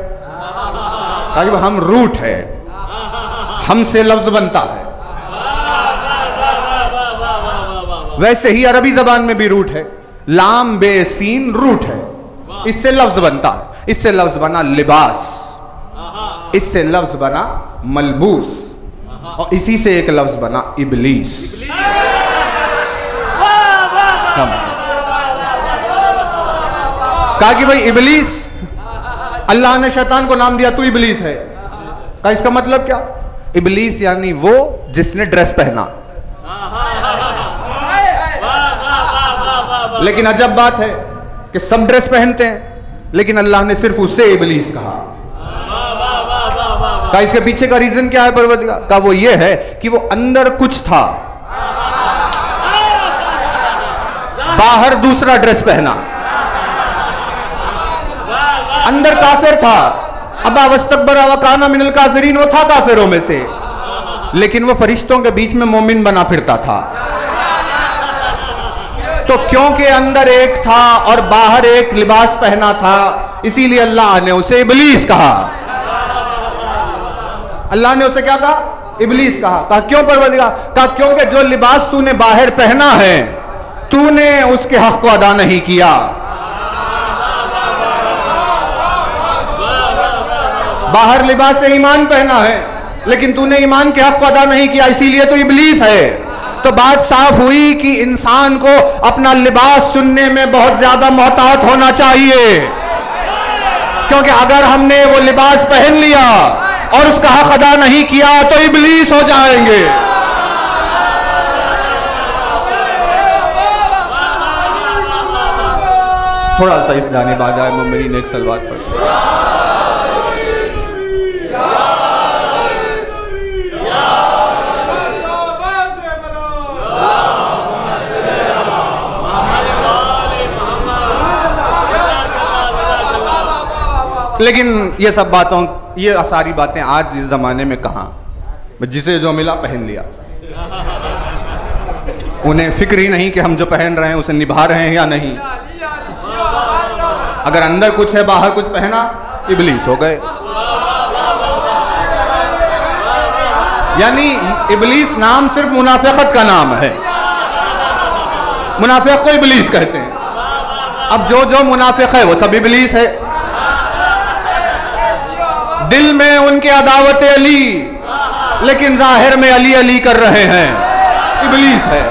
कहा कि हम रूट है, हमसे लफ्ज बनता है। वैसे ही अरबी जबान में भी रूट है, लाम बे सीन रूट है, इससे लफ्ज बनता है। इससे लफ्ज बना लिबास, इससे लफ्ज बना मलबूस, और इसी से एक लफ्ज बना इबलीस। कहा कि भाई इबलीस, अल्लाह ने शैतान को नाम दिया, तू इबलीस है। का इसका मतलब क्या? इबलीस यानी वो जिसने ड्रेस पहना। लेकिन अजब बात है कि सब ड्रेस पहनते हैं, लेकिन अल्लाह ने सिर्फ उससे इबलीस कहा। का इसके पीछे का रीजन क्या है परवरदिगार का? वो ये है कि वो अंदर कुछ था, बाहर दूसरा ड्रेस पहना। अंदर काफिर था, अबा वस्तकबरा व काना मिनल काफिरीन, वो था काफिरों में से, लेकिन वो फरिश्तों के बीच में मोमिन बना फिरता था। तो क्योंकि अंदर एक था और बाहर एक लिबास पहना था, इसीलिए अल्लाह ने उसे इबलीस कहा। अल्लाह ने उसे क्या कहा? इबलीस कहा। कहा क्यों परवरदिगार? कहा क्योंकि जो लिबास तूने बाहर पहना है, तूने उसके हक को अदा नहीं किया। बाहर लिबास ईमान पहना है, लेकिन तूने ईमान के हक को अदा नहीं किया, इसीलिए तो इब्लीस है। तो बात साफ हुई कि इंसान को अपना लिबास चुनने में बहुत ज्यादा मोहतात होना चाहिए, क्योंकि अगर हमने वो लिबास पहन लिया और उसका हक अदा नहीं किया तो इब्लीस हो जाएंगे। थोड़ा सा इस गाने बाद आए मेरी ने एक सलवात पढ़। लेकिन ये सब बातों, ये सारी बातें आज इस जमाने में कहाँ, जिसे जो मिला पहन लिया। उन्हें फिक्र ही नहीं कि हम जो पहन रहे हैं उसे निभा रहे हैं या नहीं। अगर अंदर कुछ है बाहर कुछ पहना, इब्लीस हो गए। यानी इब्लीस नाम सिर्फ मुनाफिकत का नाम है, मुनाफिक को इब्लीस कहते हैं। अब जो मुनाफिक है वो सब इब्लीस है। दिल में उनके अदावत अली, लेकिन जाहिर में अली अली कर रहे हैं, इब्लीस है।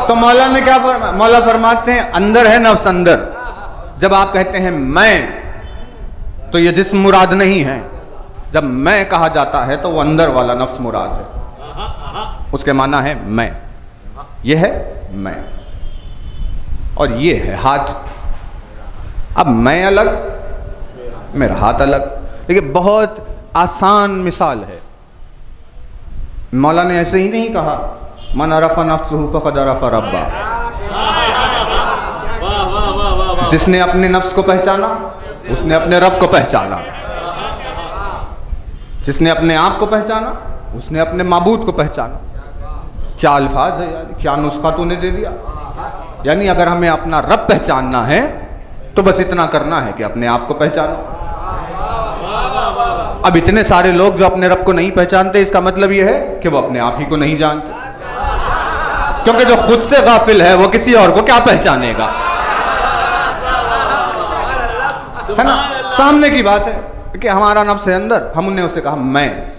तो मौला ने क्या फरमाया? मौला फरमाते हैं अंदर है नफ्स अंदर। जब आप कहते हैं मैं, तो ये जिस्म मुराद नहीं है। जब मैं कहा जाता है तो वो अंदर वाला नफ्स मुराद है, उसके माना है मैं। ये है मैं और ये है हाथ। अब मैं अलग, मेरा हाथ अलग। देखिए बहुत आसान मिसाल है। मौला ने ऐसे ही नहीं कहा मन अरफा नफ्सहु फक़द अरफा रब्बा। जिसने अपने नफ्स को पहचाना उसने अपने रब को पहचाना। जिसने अपने आप को पहचाना उसने अपने माबूद को पहचाना। क्या अल्फाज है यार, क्या नुस्खा तूने दे दिया। यानी अगर हमें अपना रब पहचानना है तो बस इतना करना है कि अपने आप को पहचानो। अब इतने सारे लोग जो अपने रब को नहीं पहचानते, इसका मतलब यह है कि वो अपने आप ही को नहीं जानते, क्योंकि जो खुद से गाफिल है वो किसी और को क्या पहचानेगा, है ना। सामने की बात है कि हमारा नफ्स है अंदर, हमने उसे कहा मैं,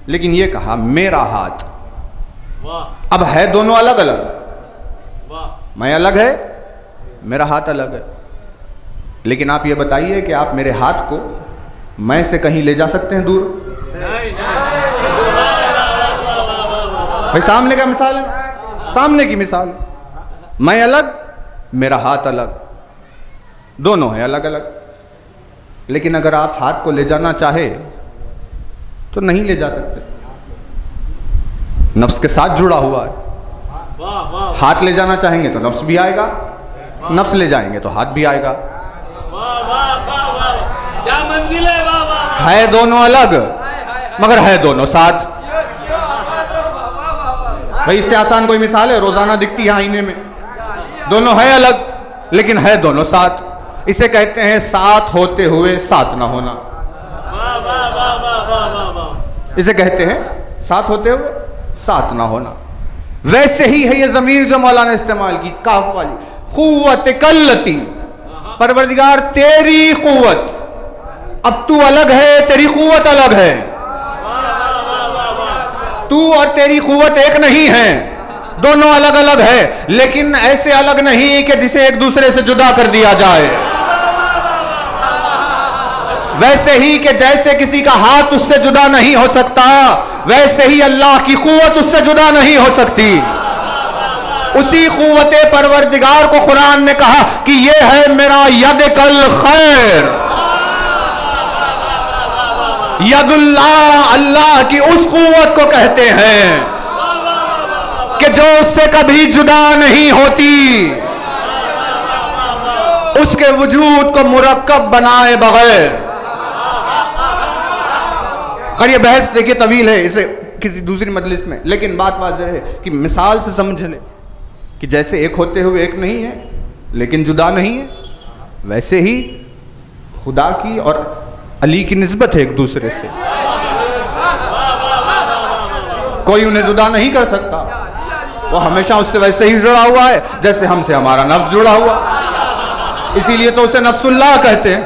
लेकिन ये कहा मेरा हाथ। अब है दोनों अलग अलग। मैं अलग है, मेरा हाथ अलग है। लेकिन आप ये बताइए कि आप मेरे हाथ को मैं से कहीं ले जा सकते हैं दूर? भाई सामने का मिसाल है, सामने की मिसाल। मैं अलग, मेरा हाथ अलग, दोनों है अलग अलग। लेकिन अगर आप हाथ को ले जाना चाहे तो नहीं ले जा सकते, नफ्स के साथ जुड़ा हुआ है। हाथ ले जाना चाहेंगे तो नफ्स भी आएगा, नफ्स ले जाएंगे तो हाथ भी आएगा। क्या मंजिल है दोनों अलग मगर है दोनों साथ। भाई इससे आसान कोई मिसाल है? रोजाना दिखती है आईने में, दोनों है अलग लेकिन है दोनों साथ। इसे कहते हैं साथ होते हुए साथ ना होना। इसे कहते हैं साथ होते हुए साथ ना होना। वैसे ही है ये ज़मीर जो मौला ने इस्तेमाल की, काफ वाली, क़ुव्वत कल्लती, परवरदिगार तेरी क़ुव्वत। अब तू अलग है, तेरी क़ुव्वत अलग है। तू और तेरी क़ुव्वत एक नहीं है, दोनों अलग अलग है, लेकिन ऐसे अलग नहीं कि जिसे एक दूसरे से जुदा कर दिया जाए। वैसे ही कि जैसे किसी का हाथ उससे जुदा नहीं हो सकता, वैसे ही अल्लाह की क़ुव्वत उससे जुदा नहीं हो सकती। उसी क़ुव्वत परवरदिगार को कुरान ने कहा कि ये है मेरा यद कल खैर। यदुल्लाह अल्लाह की उस क़ुव्वत को कहते हैं कि जो उससे कभी जुदा नहीं होती, उसके वजूद को मुरक्कब बनाए बगैर और ये बहस देखिए तवील है, इसे किसी दूसरी मजलिस में, लेकिन बात वाज़ेह है कि मिसाल से समझ ले कि जैसे एक होते हुए एक नहीं है लेकिन जुदा नहीं है, वैसे ही खुदा की और अली की निस्बत है एक दूसरे से। कोई उन्हें जुदा नहीं कर सकता, वो हमेशा उससे वैसे ही जुड़ा हुआ है जैसे हमसे हमारा नफ्स जुड़ा हुआ। इसीलिए तो उसे नफ्सुल्लाह कहते हैं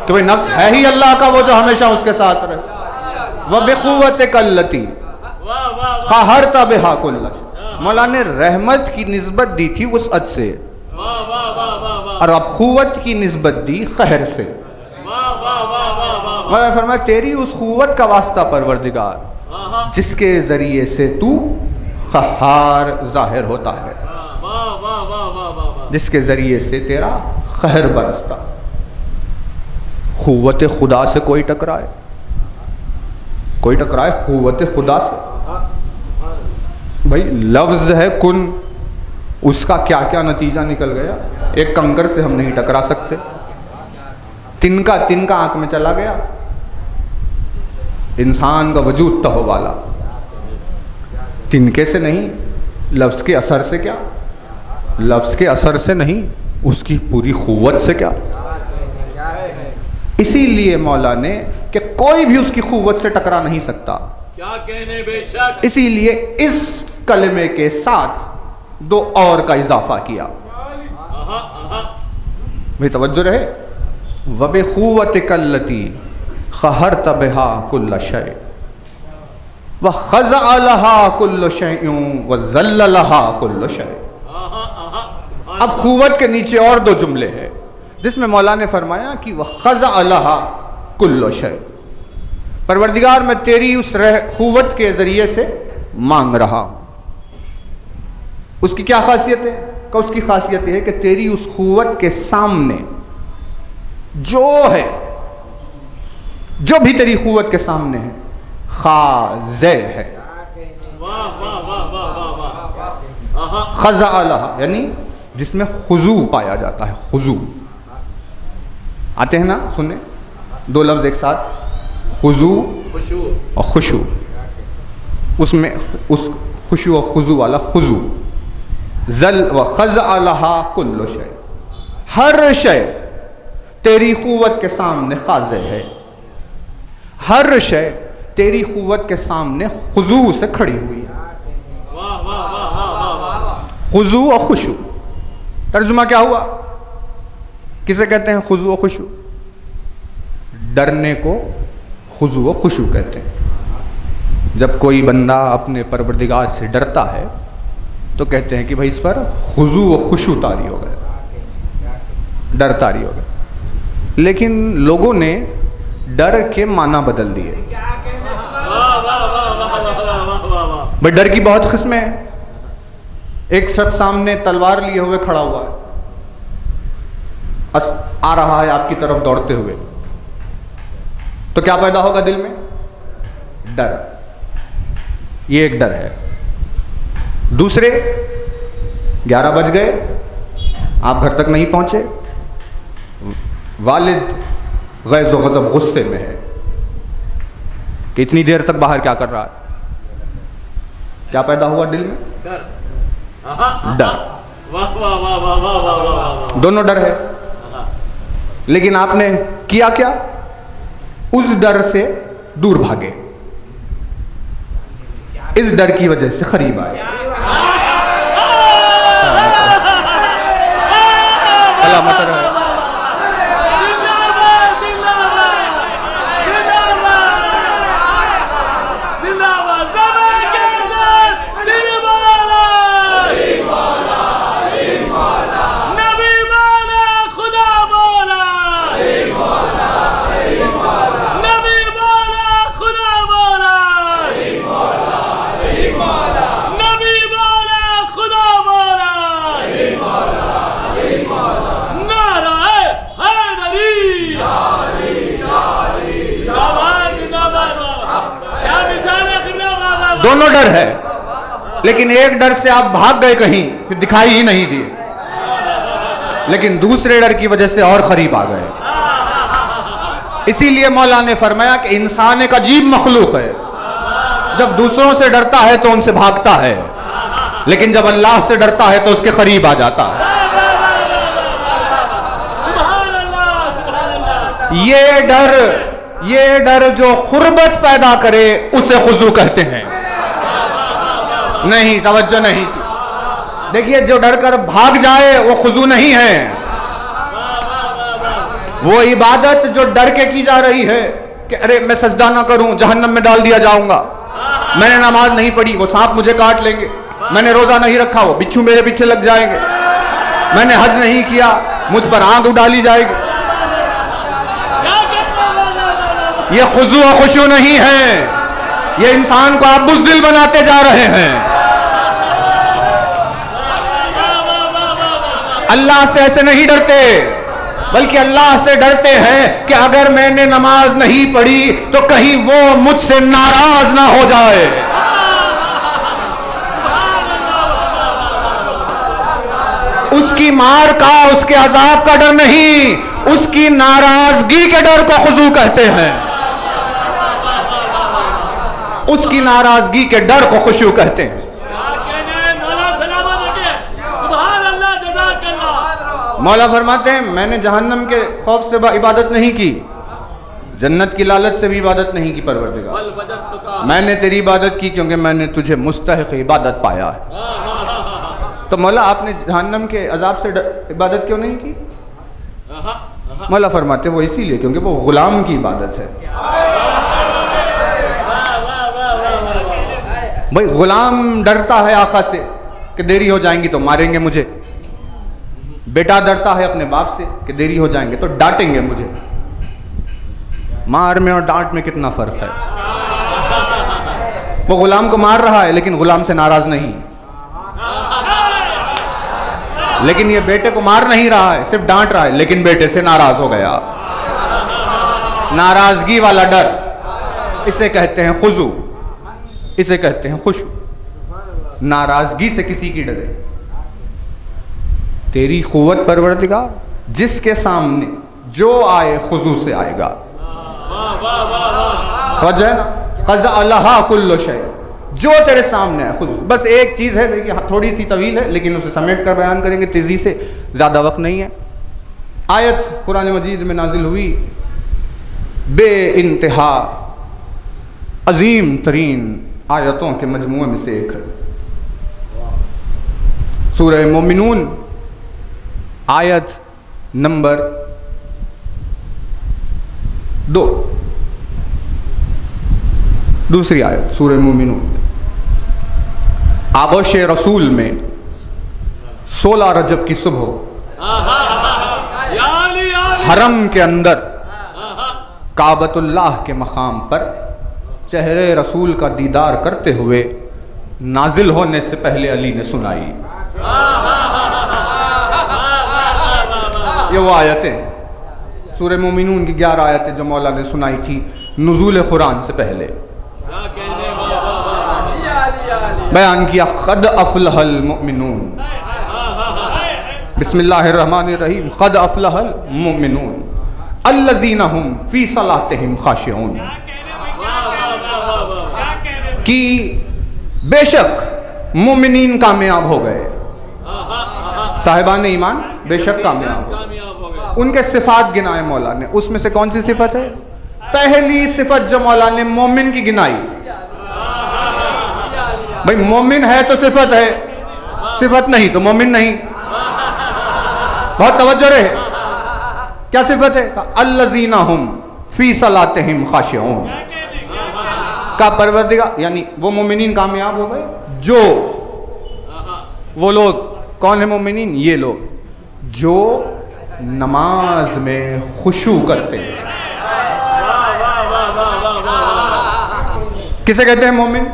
कि भाई नफ्स है ही अल्लाह का, वो जो हमेशा उसके साथ रहे। वह बेक़ुव्वत कल्लती क़हरता बिहा कुल्ल शै। मौला ने रहमत की निस्बत दी थी वसअत से, और अब क़ुव्वत की निस्बत दी क़हर से। मौला ने फरमाया तेरी उस क़ुव्वत का वास्ता परवरदिगार जिसके ज़रिए से तू क़हार ज़ाहिर होता है, जिसके ज़रिए से तेरा क़हर बरसता। क़ुव्वत खुदा से कोई टकराए, कोई टकराए क़ुव्वत खुदा से। भाई लफ्ज़ है कुन, उसका क्या क्या नतीजा निकल गया। एक कंकर से हम नहीं टकरा सकते, तिनका तिनका आंख में चला गया। इंसान का वजूद तहो वाला तिनके से नहीं, लफ्ज़ के असर से क्या, लफ्ज़ के असर से नहीं, उसकी पूरी क़ुव्वत से क्या। इसीलिए मौला ने कि कोई भी उसकी क़ुव्वत से टकरा नहीं सकता, क्या कहने बेशक, इसीलिए इस कलमे के साथ दो और का इजाफा किया। भाई तवज्जो रहे। वबे क़ुव्वत कल्लती क़हरता बिहा कुल्ल शै व ख़ज़अ लहा कुल्ल शैउन व ज़ल्ल लहा कुल्ल शै। अब क़ुव्वत के नीचे और दो जुमले हैं जिसमें मौला ने फरमाया कि वह ख़ज़अ लहा कुल्ल शै, परवरदिगार मैं तेरी उस क़ुव्वत के ज़रिए से मांग रहा हूँ। उसकी क्या खासियत है? कि उसकी खासियत है कि तेरी उस क़ुव्वत के सामने जो है, जो भी तेरी क़ुव्वत के सामने है, ख़ाज़े है। ख़ज़अ लहा यानी जिसमें खुजू पाया जाता है। खुजू आते हैं ना सुनने, दो लफ्ज़ एक साथ, खुजू और खुशू। उसमें उस खुशू और खुजू वाला खुजू। ज़ल व ख़ज़अ लहा कुल्ल शै, हर शै तेरी क़ुव्वत के सामने ख़ाज़े है, हर शै तेरी क़ुव्वत के सामने खुजू से खड़ी हुई है। खुजू और खुशू, तर्जुमा क्या हुआ? किसे कहते हैं खुजू और खुशू? डरने को खुजू और खुशू कहते हैं। जब कोई बंदा अपने परवरदिगार से डरता है तो कहते हैं कि भाई इस पर खुजू और खुशू तारी हो गया, डर तारी हो गया। लेकिन लोगों ने डर के माना बदल दिए। भाई डर की बहुत किस्में हैं। एक शख्स सामने तलवार लिए हुए खड़ा हुआ है, आ रहा है आपकी तरफ दौड़ते हुए, तो क्या पैदा होगा दिल में? डर। ये एक डर है। दूसरे 11 बज गए, आप घर तक नहीं पहुंचे, वालिद गैज़ व ग़ज़ब गुस्से में है कि इतनी देर तक बाहर क्या कर रहा है। क्या पैदा हुआ दिल में? डर। दोनों डर है। लेकिन आपने किया क्या? उस डर से दूर भागे, इस डर की वजह से करीब आए। दोनों डर है, लेकिन एक डर से आप भाग गए कहीं, फिर दिखाई ही नहीं दिए, लेकिन दूसरे डर की वजह से और करीब आ गए। इसीलिए मौला ने फरमाया कि इंसान एक अजीब मखलूक है, जब दूसरों से डरता है तो उनसे भागता है, लेकिन जब अल्लाह से डरता है तो उसके करीब आ जाता है। ये डर जो खुर्बत पैदा करे उसे खुजू कहते हैं। नहीं, तवज्जो नहीं। देखिए, जो डर कर भाग जाए वो खुजू नहीं है। वो इबादत जो डर के की जा रही है कि अरे मैं सजदा ना करूं जहन्नम में डाल दिया जाऊंगा, मैंने नमाज नहीं पढ़ी वो सांप मुझे काट लेंगे, मैंने रोजा नहीं रखा वो बिच्छू मेरे पीछे लग जाएंगे, मैंने हज नहीं किया मुझ पर आंख उडाली जाएगी। ये खुजू और खुशू नहीं है, ये इंसान को आप बुज़दिल बनाते जा रहे हैं। अल्लाह से ऐसे नहीं डरते, बल्कि अल्लाह से डरते हैं कि अगर मैंने नमाज नहीं पढ़ी तो कहीं वो मुझसे नाराज ना हो जाए। उसकी मार का, उसके अजाब का डर नहीं, उसकी नाराजगी के डर को खुजू कहते हैं। उसकी नाराजगी के डर को खुशू कहते हैं। मौला फरमाते हैं मैंने जहन्नम के खौफ से इबादत नहीं की, जन्नत की लालच से भी इबादत नहीं की परवरदिगार, मैंने तेरी इबादत की क्योंकि मैंने तुझे मुस्तहिक इबादत पाया है। तो मौला आपने जहन्नम के अजाब से इबादत क्यों नहीं की? मौला फरमाते वो इसीलिए क्योंकि वो गुलाम की इबादत है। भाई गुलाम डरता है आका से कि देरी हो जाएंगी तो मारेंगे मुझे, बेटा डरता है अपने बाप से कि देरी हो जाएंगे तो डांटेंगे मुझे। मार में और डांट में कितना फर्क है। वो गुलाम को मार रहा है लेकिन गुलाम से नाराज नहीं, लेकिन ये बेटे को मार नहीं रहा है, सिर्फ डांट रहा है, लेकिन बेटे से नाराज हो गया। नाराजगी वाला डर, इसे कहते हैं खुजू, इसे कहते हैं खुशू। नाराजगी से किसी की डरे। तेरी कुव्वत परवरदिगार, जिसके सामने जो आए खुजू से आएगा। क़ज़अलहा कुल्लु शै, जो तेरे सामने है खुजू। बस एक चीज़ है, देखिए थोड़ी सी तवील है लेकिन उसे समेट कर बयान करेंगे तेज़ी से, ज़्यादा वक्त नहीं है। आयत कुरान मजीद में नाजिल हुई, बे इंतहा अजीम तरीन आयतों के मजमूए में से एक है। सूरह मोमिनून आयत नंबर 2, दूसरी आयत सूरह मोमिनून। आबश रसूल में 16 रजब की सुबह हरम के अंदर काबतुल्लाह के मकाम पर चेहरे रसूल का दीदार करते हुए नाजिल होने से पहले अली ने सुनाई। ये वो आयतें सूरह मोमिनून की 11 आयतें जो मौला ने सुनाई थी नुज़ूल कुरान से पहले। बयान किया क़द अफ़लहल मुमिनून, बिस्मिल्लाहिर्रहमानिर्रहीम, क़द अफ़लहल मुमिनून अल्लज़ीना हुम फ़ी सलातिहिम ख़ाशिऊन, कि बेशक मोमिनीन कामयाब हो गए, साहिबान ईमान बेशक कामयाब हो गए। उनके सिफात गिनाए मौला ने, उसमें से कौन सी सिफत है? पहली सिफत जो मौला ने मोमिन की गिनाई। भाई मोमिन है तो सिफत है, सिफत नहीं तो मोमिन नहीं। बहुत तवज्जो रहे, क्या सिफत है? अल्लज़ीना हुम फ़ी सलातिहिम ख़ाशिऊन, का परवरदिगार यानी वो मोमिनीन कामयाब हो गए जो, वो लोग कौन है मोमिनीन? ये लोग जो नमाज में खुशू करते हैं। किसे कहते हैं मोमिन?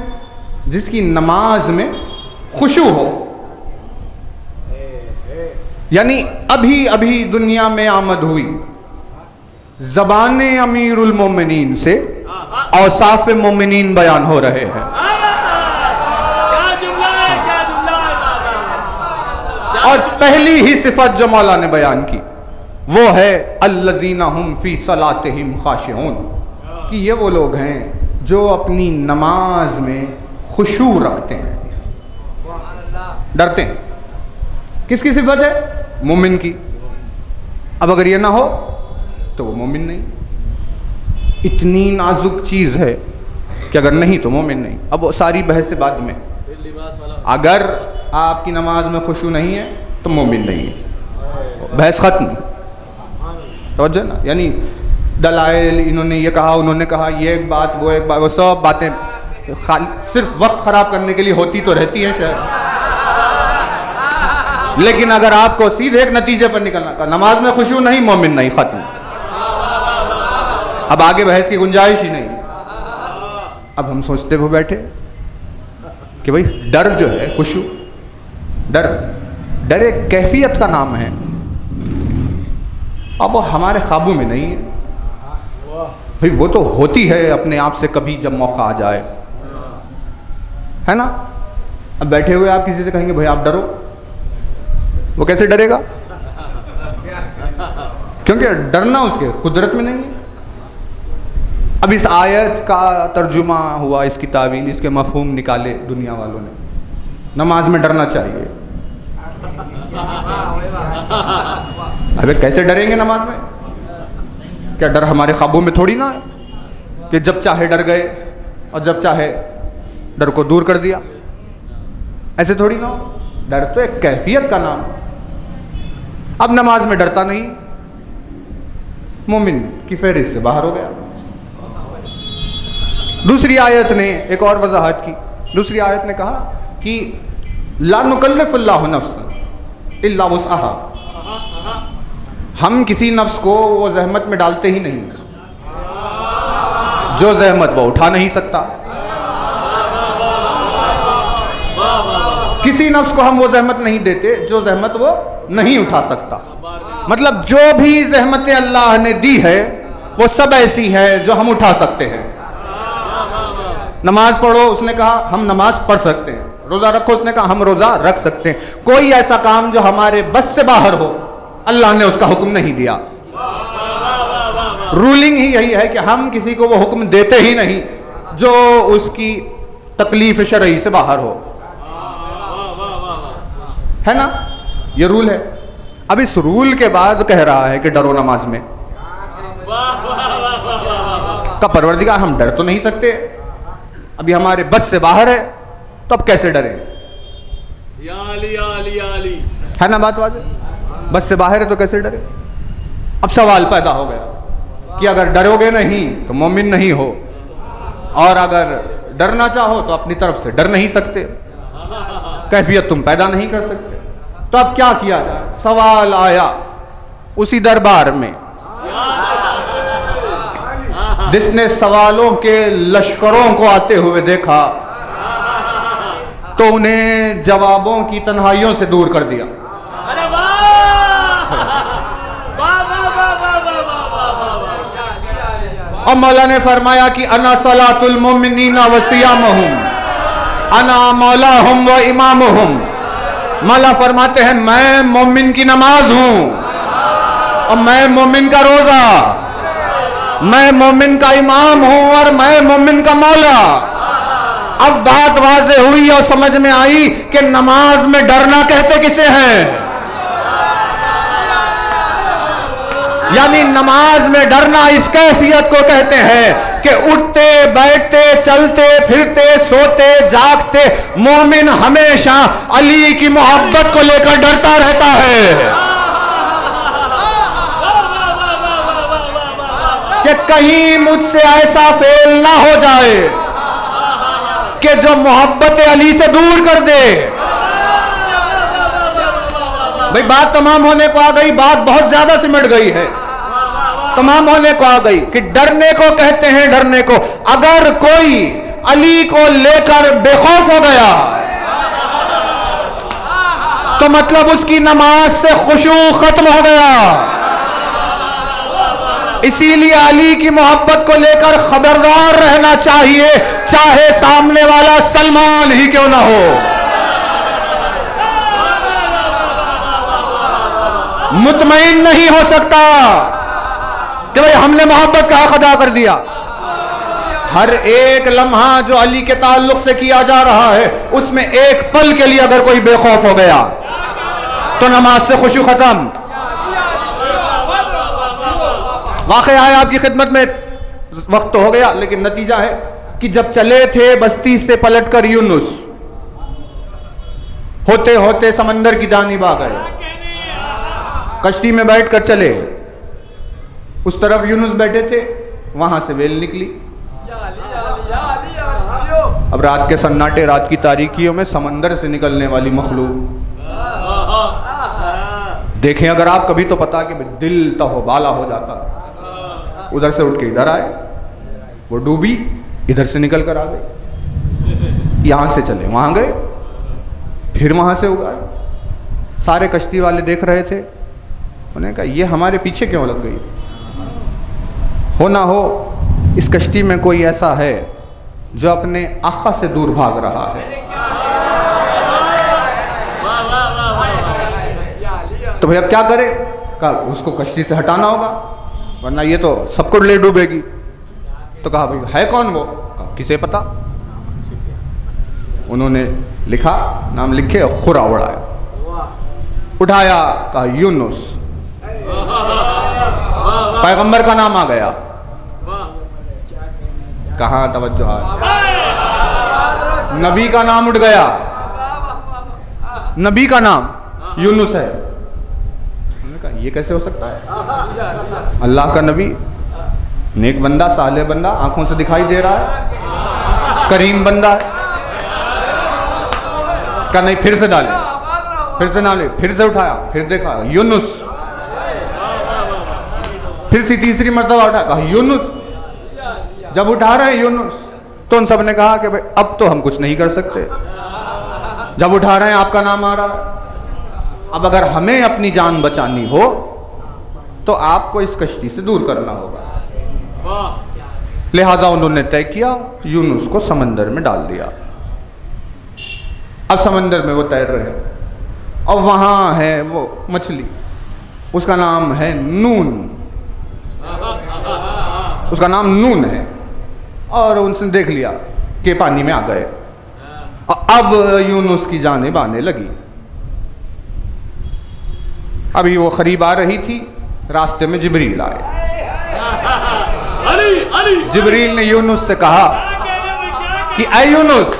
जिसकी नमाज में खुशू हो। यानी अभी अभी दुनिया में आमद हुई ज़बान अमीरुल मोमिनीन से औसाफ मोमिनीन बयान हो रहे हैं। और पहली ही सिफत जो मौला ने बयान की वो है अल्लज़ीना हुम फी सलातिहिम खाशिऊन, कि ये वो लोग हैं जो अपनी नमाज में खुशू रखते हैं, डरते हैं। किसकी सिफत है? मोमिन की। अब अगर ये ना हो तो वो मोमिन नहीं। इतनी नाजुक चीज़ है कि अगर नहीं तो मोमिन नहीं। अब वो सारी बहस से बाद में, अगर आपकी नमाज में खुशू नहीं है तो मोमिन नहीं है, बहस खत्म। समझे ना? यानी दलाइल, इन्होंने ये कहा, उन्होंने कहा, ये एक बात, वो एक बात, वो सब बातें सिर्फ वक्त खराब करने के लिए होती तो रहती है शायद, लेकिन अगर आपको सीधे एक नतीजे पर निकलना का, नमाज में खुशू नहीं, मोमिन नहीं, खत्म। अब आगे बहस की गुंजाइश ही नहीं। अब हम सोचते हुए बैठे कि भाई डर जो है, खुशू, डर एक कैफियत का नाम है। अब वो हमारे काबू में नहीं है भाई, वो तो होती है अपने आप से कभी जब मौका आ जाए, है ना? अब बैठे हुए आप किसी से कहेंगे भाई आप डरो, वो कैसे डरेगा? क्योंकि डरना उसके कुदरत में नहीं है। अब इस आयत का तर्जुमा हुआ, इसकी तावील, इसके मफहूम निकाले दुनिया वालों ने। नमाज में डरना चाहिए। अबे कैसे डरेंगे नमाज में? क्या डर हमारे काबू में थोड़ी ना है कि जब चाहे डर गए और जब चाहे डर को दूर कर दिया? ऐसे थोड़ी ना हो। डर तो एक कैफियत का नाम। अब नमाज में डरता नहीं, मोमिन की फहरिस्त से बाहर हो गया। दूसरी आयत ने एक और वजाहत की। दूसरी आयत ने कहा कि ला नुकल्लिफुल्लाहु नफ्सन इल्ला वुसअहा, हम किसी नफ्स को वो जहमत में डालते ही नहीं जो जहमत वो उठा नहीं सकता। किसी नफ्स को हम वो जहमत नहीं देते जो जहमत वो नहीं उठा सकता। मतलब जो भी जहमतें अल्लाह ने दी है वो सब ऐसी है जो हम उठा सकते हैं। नमाज पढ़ो, उसने कहा हम नमाज पढ़ सकते हैं। रोज़ा रखो, उसने कहा हम रोज़ा रख सकते हैं। कोई ऐसा काम जो हमारे बस से बाहर हो, अल्लाह ने उसका हुक्म नहीं दिया। रूलिंग ही यही है कि हम किसी को वो हुक्म देते ही नहीं जो उसकी तकलीफ शरई से बाहर हो, है ना? ये रूल है। अब इस रूल के बाद कह रहा है कि डरो नमाज में। का परवरदिगार हम डर तो नहीं सकते, अभी हमारे बस से बाहर है, तो अब कैसे डरे? है ना बात? बस से बाहर है तो कैसे डरे? अब सवाल पैदा हो गया कि अगर डरोगे नहीं तो मोमिन नहीं हो, और अगर डरना चाहो तो अपनी तरफ से डर नहीं सकते, कैफियत तुम पैदा नहीं कर सकते। तो अब क्या किया जाए? सवाल आया उसी दरबार में जिसने सवालों के लश्करों को आते हुए देखा तो उन्हें जवाबों की तन्हाइयों से दूर कर दिया। और मौला ने फरमाया कि अना सलातुल मोमिनीना व सियामुहुम अना मौलाहुम व इमामुहुम। मौला फरमाते हैं मैं मोमिन की नमाज हूं और मैं मोमिन का रोजा, मैं मोमिन का इमाम हूं और मैं मोमिन का मौला। अब बात वाज़ेह हुई और समझ में आई कि नमाज में डरना कहते किसे हैं। यानी नमाज में डरना इस कैफियत को कहते हैं कि उठते बैठते चलते फिरते सोते जागते मोमिन हमेशा अली की मोहब्बत को लेकर डरता रहता है कि कहीं मुझसे ऐसा फेल ना हो जाए कि जो मोहब्बत अली से दूर कर दे। भाई बात तमाम होने को आ गई, बात बहुत ज्यादा सिमट गई है, तमाम होने को आ गई कि डरने को कहते हैं डरने को। अगर कोई अली को लेकर बेखौफ हो गया तो मतलब उसकी नमाज से खुशू खत्म हो गया। इसीलिए अली की मोहब्बत को लेकर खबरदार रहना चाहिए, चाहे सामने वाला सलमान ही क्यों ना हो। मुतमईन नहीं हो सकता कि भाई हमने मोहब्बत का हक अदा कर दिया। हर एक लम्हा जो अली के ताल्लुक से किया जा रहा है उसमें एक पल के लिए अगर कोई बेखौफ हो गया तो नमाज से खुशू खत्म। वाकया है आपकी खिदमत में, वक्त तो हो गया लेकिन नतीजा है कि जब चले थे बस्ती से पलटकर यूनुस, होते होते समंदर की जानिब आ गए, कश्ती में बैठकर चले, उस तरफ यूनुस बैठे थे, वहां से वेल निकली। अब रात के सन्नाटे, रात की तारीकियों में समंदर से निकलने वाली मखलूक देखें अगर आप कभी तो पता कि दिल तहोबाला हो जाता। उधर से उठ के इधर आए, वो डूबी, इधर से निकल कर आ गए, यहां से चले वहां गए, फिर वहां से उगाए। सारे कश्ती वाले देख रहे थे, उन्होंने कहा ये हमारे पीछे क्यों लग गई? हो ना हो इस कश्ती में कोई ऐसा है जो अपने आका से दूर भाग रहा है। तो भाई अब क्या करे? कहा उसको कश्ती से हटाना होगा वरना ये तो सबको ले डूबेगी। तो कहा भाई है कौन वो? कहा किसे पता। उन्होंने लिखा, नाम लिखे, खुरा उड़ाया, उठाया, कहा यूनुस, पैगंबर का नाम आ गया। कहां तवज्जो है, नबी का नाम उठ गया, नबी का नाम यूनुस है। उन्होंने कहा ये कैसे हो सकता है? अल्लाह का नबी, नेक बंदा, साले बंदा, आंखों से दिखाई दे रहा है, करीम बंदा है। कहा नहीं, फिर से डाले, फिर से डाले, फिर से उठाया, फिर देखा यूनुस, फिर से तीसरी मर्तबा उठाया, कहा यूनुस। जब उठा रहे हैं यूनुस तो उन सब ने कहा कि भाई अब तो हम कुछ नहीं कर सकते, जब उठा रहे हैं आपका नाम आ रहा है, अब अगर हमें अपनी जान बचानी हो तो आपको इस कश्ती से दूर करना होगा। लिहाजा उन्होंने तय किया, यूनुस को समंदर में डाल दिया। अब समंदर में वो तैर रहे और वहां है वो मछली, उसका नाम है नून, उसका नाम नून है। और उनसे देख लिया कि पानी में आ गए, और अब यूनुस की जानिब आने लगी। अभी वो करीब आ रही थी, रास्ते में जिब्रील आए। जिब्रील ने यूनुस से कहा कि ऐ यूनुस,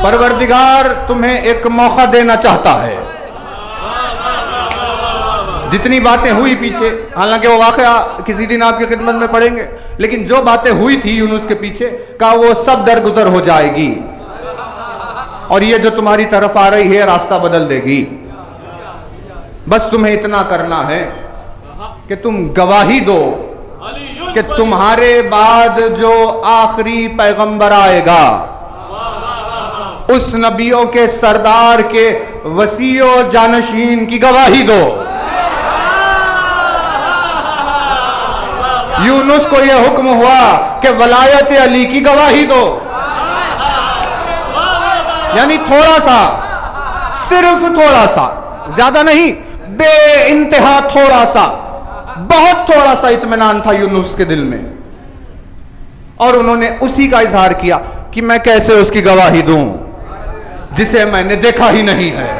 परवरदिगार तुम्हें एक मौका देना चाहता है। जितनी बातें हुई पीछे, हालांकि वो वाकया किसी दिन आपकी खिदमत में पढ़ेंगे, लेकिन जो बातें हुई थी यूनुस के पीछे का वो सब दरगुजर हो जाएगी, और ये जो तुम्हारी तरफ आ रही है रास्ता बदल देगी। बस तुम्हें इतना करना है कि तुम गवाही दो कि तुम्हारे बाद जो आखिरी पैगंबर आएगा उस नबियों के सरदार के वसीयो जानशीन की गवाही दो। यूनुस को यह हुक्म हुआ कि वलायत अली की गवाही दो। यानी थोड़ा सा, सिर्फ थोड़ा सा, ज्यादा नहीं, बे इंतहा थोड़ा सा, बहुत थोड़ा सा इत्मीनान था यूनुस के दिल में, और उन्होंने उसी का इजहार किया कि मैं कैसे उसकी गवाही दूं जिसे मैंने देखा ही नहीं है।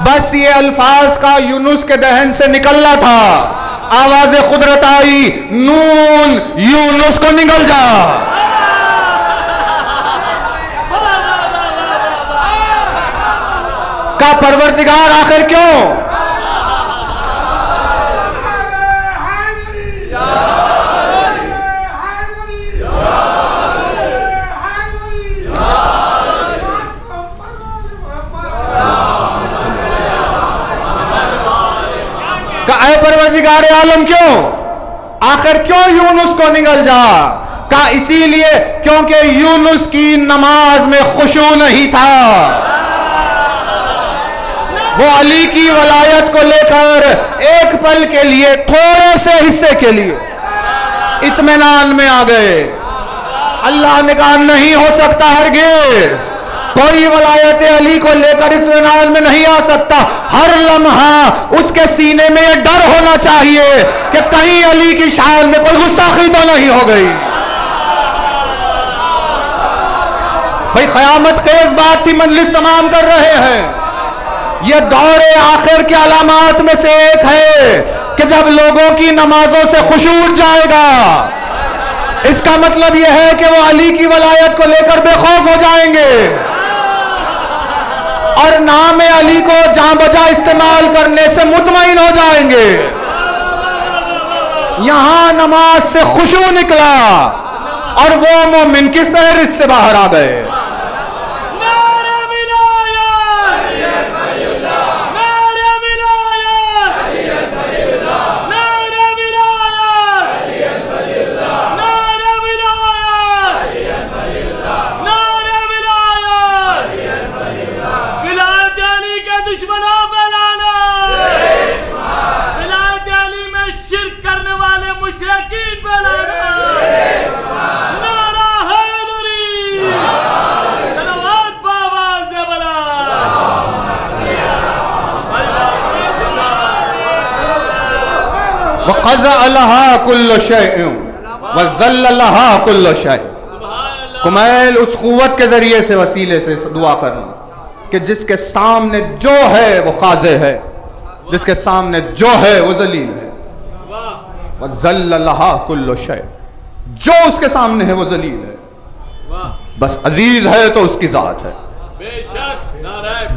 बस ये अल्फाज का यूनुस के दहन से निकलना था, आवाज़ कुदरत आई, नून यूनुस को निकल जा। का परवरदिगार आखिर क्यों? ऐ परवरदिगार आलम क्यों? आखिर क्यों यूनुस को निकल जा? का इसीलिए क्योंकि यूनुस की नमाज में खुशू नहीं था। वो अली की वलायत को लेकर एक पल के लिए, थोड़े से हिस्से के लिए इत्मीनान में आ गए। अल्लाह ने कहा नहीं हो सकता हरगिज़। कोई वलायत अली को लेकर इत्मीनान में नहीं आ सकता। हर लम्हा उसके सीने में यह डर होना चाहिए कि कहीं अली की शान में कोई गुस्ताखी तो नहीं हो गई। भाई क़यामत खेज़ बात थी, मजलिस तमाम कर रहे हैं। यह दौरे आखिर की अलामात में से एक है कि जब लोगों की नमाजों से खुशू उठ जाएगा। इसका मतलब यह है कि वो अली की वलायत को लेकर बेखौफ हो जाएंगे और नाम अली को जहां बजा इस्तेमाल करने से मुतमईन हो जाएंगे। यहां नमाज से खुशू निकला और वो मोमिन की फहरिस्त से बाहर आ गए। वक़ज़अलहा कुल्लु शैइन वज़ल्ललहा कुल्लु शै। कुमैल उस क़ुव्वत के ज़रिए से वसीले से दुआ करना कि जिसके सामने जो है वो ख़ाज़े है, जिसके सामने जो है वो ज़लील है। वज़ल्ललहा कुल्लु शै, जो उसके सामने है वो ज़लील है। बस अजीज है तो उसकी ज़ात है।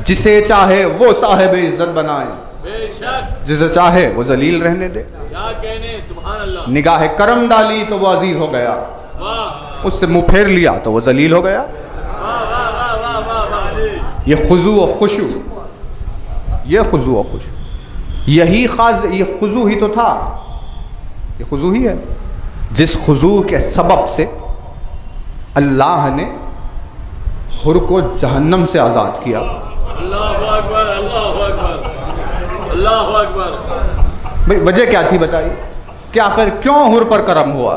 जिसे चाहे वो साहिब इज्जत बनाए, जिसे चाहे वो जलील रहने दे। क्या कहने, सुभान अल्लाह। निगाह करम डाली तो वो अजीज हो गया, उससे मुंह फेर लिया तो वो जलील हो गया। ये खुजू और खुशू, ये खुजू और खुशू, यही खास, ये खुजू ही तो था, ये खुजू ही है जिस खुजू के सबब से अल्लाह ने हुर को जहन्नम से आज़ाद किया। अल्लाहु अकबर, अल्लाहु अकबर, अल्लाहु अकबर। भाई वजह क्या थी बताइए कि आखिर क्यों हुर पर करम हुआ?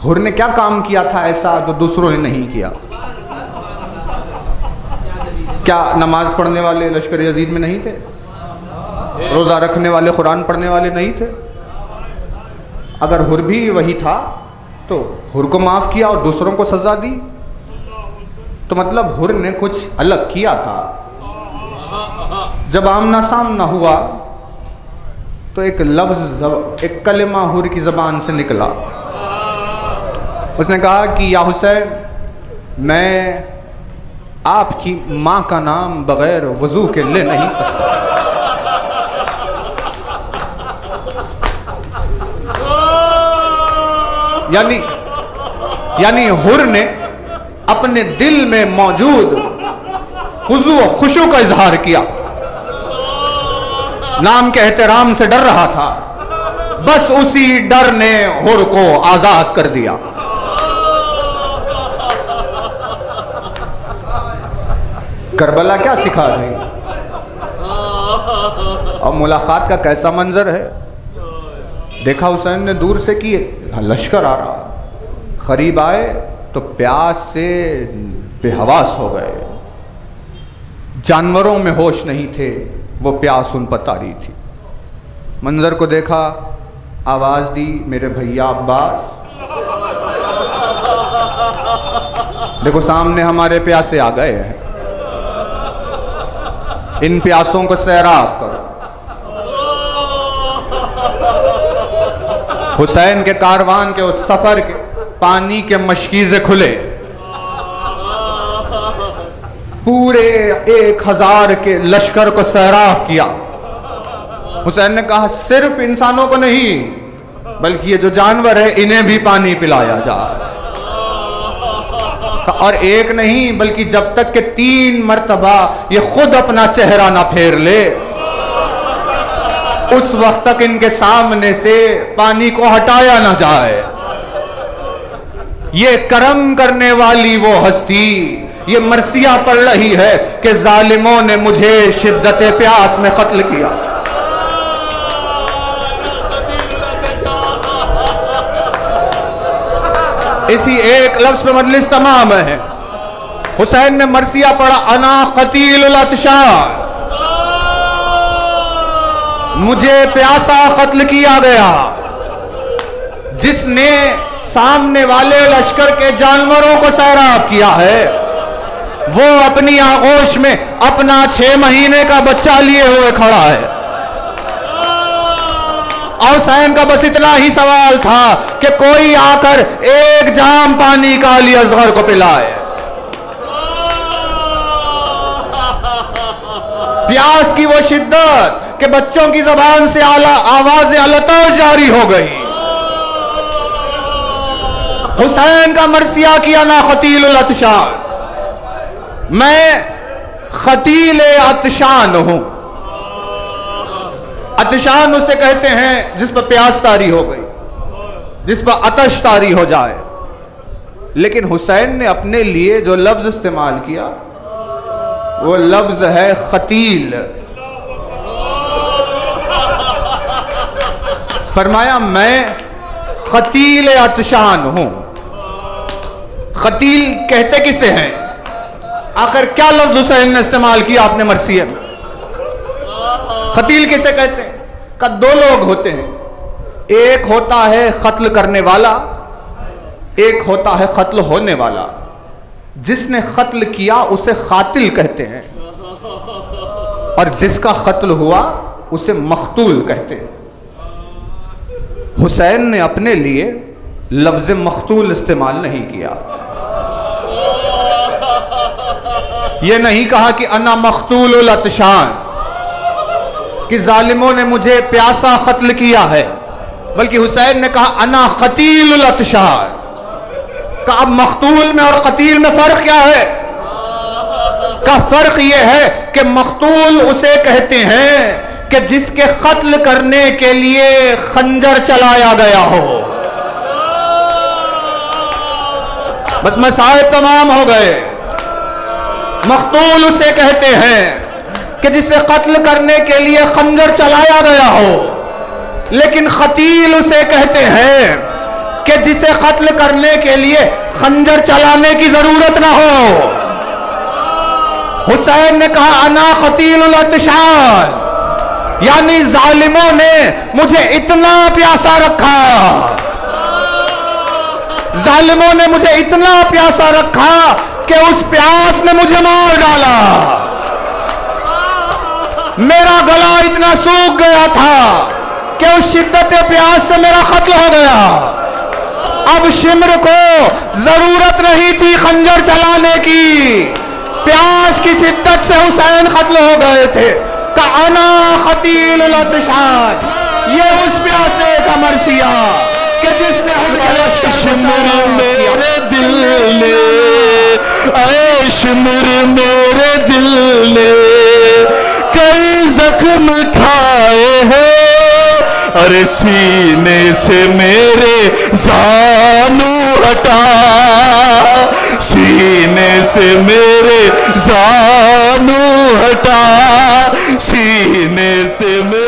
हुर ने क्या काम किया था ऐसा जो दूसरों ने नहीं किया? क्या नमाज पढ़ने वाले लश्कर यजीद में नहीं थे? रोज़ा रखने वाले, कुरान पढ़ने वाले नहीं थे? अगर हुर भी वही था तो हुर को माफ़ किया और दूसरों को सज़ा दी, तो मतलब हुर ने कुछ अलग किया था। जब आमना सामना हुआ तो एक लफ्ज़, एक कलिमा हुर की ज़बान से निकला। उसने कहा कि या हुसैन, मैं आपकी माँ का नाम बग़ैर वज़ू के ले नहीं सकता। यानी हुर ने अपने दिल में मौजूद हुजू और खुशू का इजहार किया। नाम के एहतराम से डर रहा था, बस उसी डर ने हुर को आजाद कर दिया। करबला क्या सिखा रही और मुलाकात का कैसा मंजर है। देखा हुसैन ने दूर से कि लश्कर आ रहा, करीब आए तो प्यास से बेहवास हो गए। जानवरों में होश नहीं थे, वो प्यास उन पर तारी थी। मंजर को देखा, आवाज़ दी, मेरे भैया अब्बास, देखो सामने हमारे प्यासे आ गए हैं, इन प्यासों को सैराब करो। हुसैन के कारवान के उस सफर के पानी के मशकीज़े खुले, पूरे 1000 के लश्कर को सैराब किया। हुसैन ने कहा सिर्फ इंसानों को नहीं बल्कि ये जो जानवर है इन्हें भी पानी पिलाया जाए, और एक नहीं बल्कि जब तक के 3 मर्तबा ये खुद अपना चेहरा ना फेर ले, उस वक्त तक इनके सामने से पानी को हटाया ना जाए। ये करम करने वाली वो हस्ती ये मरसिया पड़ रही है कि जालिमों ने मुझे शिद्दत प्यास में कत्ल किया। इसी एक लफ्ज पे मजलिस तमाम है हुसैन ने मरसिया पढ़ा, अना कतीलुल अतशान, मुझे प्यासा कत्ल किया गया। जिसने सामने वाले लश्कर के जानवरों को सैराब किया है, वो अपनी आगोश में अपना 6 महीने का बच्चा लिए हुए खड़ा है। और हुसैन का बस इतना ही सवाल था कि कोई आकर एक जाम पानी का अली असगर को पिलाए। प्यास की वो शिद्दत कि बच्चों की जबान से आवाज़ अलताश जारी हो गई। हुसैन का मरसिया किया ना खतीलुल अतशान, मैं खतील अतशान हूं। अतशान उसे कहते हैं जिस पर प्यास तारी हो गई, जिस पर अतश तारी हो जाए। लेकिन हुसैन ने अपने लिए जो लफ्ज इस्तेमाल किया वो लफ्ज है खतील। फरमाया मैं खतील अतशान हूं। खतील कहते किसे हैं? आखिर क्या लफ्ज हुसैन ने इस्तेमाल किया अपने मरसिये में? खतील किसे कहते हैं? का 2 लोग होते हैं, एक होता है कत्ल करने वाला, एक होता है कत्ल होने वाला। जिसने कत्ल किया उसे कातिल कहते हैं, और जिसका कत्ल हुआ उसे मकतूल कहते हैं। हुसैन ने अपने लिए लफ्ज मकतूल इस्तेमाल नहीं किया। यह नहीं कहा कि अना मकतूलुल अतशान, कि जालिमों ने मुझे प्यासा कत्ल किया है, बल्कि हुसैन ने कहा अना खतीलुल अतशान। का अब मकतूल में और कतील में फर्क क्या है? का फर्क यह है कि मकतूल उसे कहते हैं कि जिसके कत्ल करने के लिए खंजर चलाया गया हो। बस मसाइल तमाम हो गए। मकतूल उसे कहते हैं कि जिसे कत्ल करने के लिए खंजर चलाया गया हो, लेकिन खतील उसे कहते हैं कि जिसे कत्ल करने के लिए खंजर चलाने की जरूरत ना हो। हुसैन ने कहा अना खतीलुल अतशान, यानी जालिमों ने मुझे इतना प्यासा रखा, जालिमों ने मुझे इतना प्यासा रखा कि उस प्यास ने मुझे मार डाला। मेरा गला इतना सूख गया था कि उस शिद्दत प्यास से मेरा कत्ल हो गया। अब शिम्र को जरूरत नहीं थी खंजर चलाने की, प्यास की शिद्दत से हुसैन कत्ल हो गए थे। अना खतीलुल अतशान, ये उस प्यासे का मरसिया कि जिसने शिम्र मेरे दिल ने, ऐ शिम्र मेरे दिल ने कई जख्म खाए हैं, अरे सीने से मेरे जानू हटा, सीने से मेरे जानू हटा, सीने से मेरे